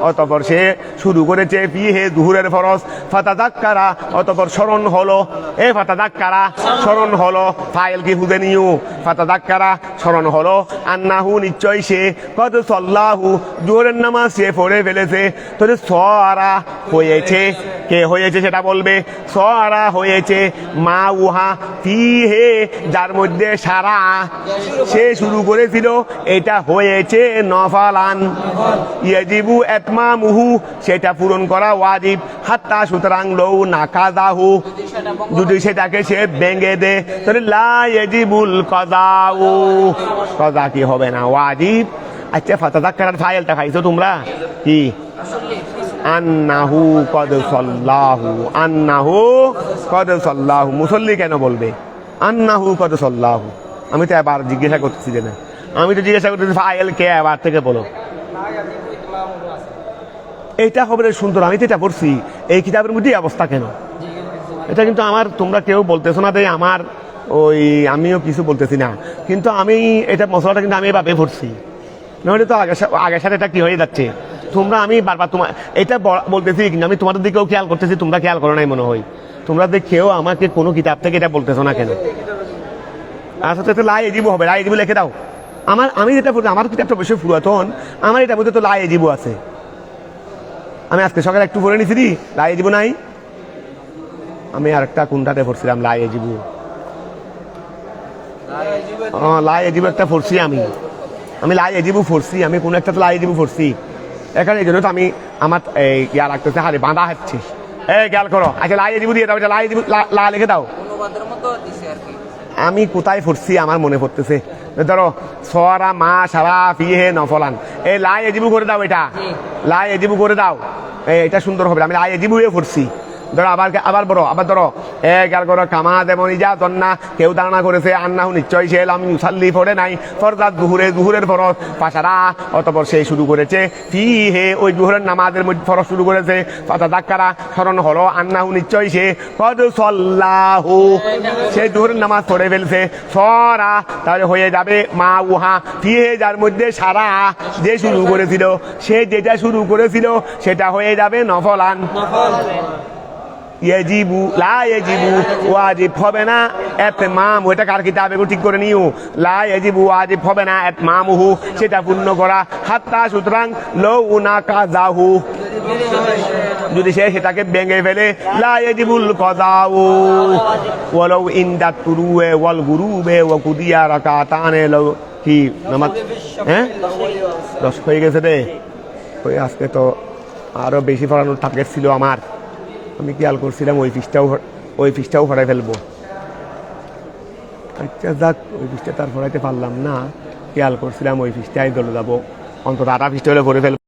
অতঃপর সে শুরু করেছে ফিহে জুহুরের ফরজ। ফাতাযাক্কারা অতঃপর স্মরণ হলো, এ ফাতাযাক্কারা স্মরণ হলো, ফাইল কি খুঁজে নিউ, ফাতাযাক্কারা স্মরণ হলো আন্নাহু নিশ্চয় সে কদ সাল্লাহু জোহরের নামাজ সে পড়ে ফেলেছে। তাহলে সরা হয়েছে, কে হয়েছে সেটা বলবে। সরা হয়েছে মা উহা ফিহে যার মধ্যে সারা সে শুরু করেছিল এটা হয়েছে নফলান। ইয়াজিবু ইতমামুহু সেটা পূরণ করা ওয়াজিব। হাত্তা সুতরাং লাউ নাকাযাহু যদি সেটাকে সে ভেঙে দে, তাহলে লা ইয়াজিবুল কযাউ, কযা কি হবে না, ওয়াজিব আচ্ছা ফাতাযাক্কারার ফাইলটা খাইছো তোমরা কি আন্নাহু কদ সাল্লাহু, আন্নাহু কদ সাল্লাহু। মুসল্লি কেন বলবে আন্নাহু কদ সাল্লাহু? আমি তো এবার জিজ্ঞাসা করতেছি যে না, আমি তো জিজ্ঞাসা করতেছি ফাইল কে, এবার থেকে বলো। এইটা খবরের সুন্দর, আমি তো এটা পড়ছি এই কিতাবের মধ্যেই অবস্থা কেন? এটা কিন্তু আমার, তোমরা কেউ বলতেছো না তাই আমার ওই আমিও কিছু বলতেছি না, কিন্তু আমি এটা মশলাটা কিন্তু আমি এভাবে পড়ছি, নাহলে তো আগের সাথে এটা কি হয়ে যাচ্ছে। তোমরা আমি বারবার তোমার এটা বলতেছি, কিন্তু আমি তোমাদের দিকেও খেয়াল করতেছি, তোমরা খেয়াল করো নাই মনে হয়। তোমরা দেখেও আমাকে কোনো কিতাব থেকে এটা বলতেছো না কেন? আসলে তো লাই এজিবু হবে, লাই এজিবু লিখে দাও। আমি যেটা বলছি, আমার কিতাবটা বেশি পুরাতন, আমার এটার মধ্যে তো লাই এজিবু আছে। আমি আজকে সকালে একটু পড়ে নিছি, লাই এজিবু নাই। আমি আরেকটা কোনটাতে পড়ছিলাম লাই এজিবু, লাই এজিবু একটা পড়ছি আমি লাই এজিবু পড়ছি, আমি কোন একটা তো লাই এজিবু পড়ছি। এখানে এই জন্য তো আমি আমার ইয়া লাগতেছে, হারে বাঁধা হচ্ছে। খেয়াল করো, আচ্ছা লাই এজিবু দিয়ে দাও, এটা লাই এজিবু লা লিখে দাও। আমি কোথায় পড়ছি আমার মনে পড়তেছে, ধরো সরা মা সারা ফিহে নফলান, এই লাই এজিবু করে দাও, এটা লাই এজিবু করে দাও, এটা সুন্দর হবে। আমি লাই এজিবু পড়ছি। ধরো আবার বড়, আবার ধরো খেয়াল করো, কামা যেমন ইজা তন্না, কেউ ধারণা করেছে আন্নাহু নিশ্চয় সে লাম ইউসাল্লি পড়ে নাই ফরজাত জুহুরের ফরজ পাশারা, অতঃপর সে শুরু করেছে ফি হে ওই জুহুরের নামাজের মধ্যে ফরজ শুরু করেছে। ফাতাযাক্কারা স্মরণ হলো, আন্নাহু নিশ্চয় সে কদ সাল্লাহু, সে জুহুরের নামাজ পড়ে ফেলছে। সরা তাহলে হয়ে যাবে মা উহা ফি হে, যার মধ্যে সারা যে শুরু করেছিল, সে যেটা শুরু করেছিল সেটা হয়ে যাবে নফলান। ইয়াজিবু লা ইয়াজিবু ওয়াজিব হবে না ইতমাম, ওটা কার কিতাবে ঠিক করে নিও। লা ইয়াজিবু ওয়াজিব হবে না ইতমামুহু, সেটা পূর্ণ করা। হাত্তা সুতরাং লাউ নাকাযাহু, যদি সে সেটাকে ভেঙে ফেলে। লা ইয়াজিবুল কাযাউ ওয়ালাউ ইনদা তুরুয়ে ওয়াল গুরুবে ওয়া কুদিয়া রাকাতানে, লাউ কি নামাজ 10 হয়ে গেছে রে। ওই আজকে তো আরো বেশি পড়ানোর টার্গেট ছিল আমার, আমি খেয়াল করছিলাম ওই ফিসটাও ফড়াই ফেলবো। আচ্ছা যাক, ওই ফিসটা তার ফড়াইতে পারলাম না, খেয়াল করছিলাম ওই ফিসটাই চলে যাবো, অন্তত 8 ফিসটা হলে ভরে ফেলবো।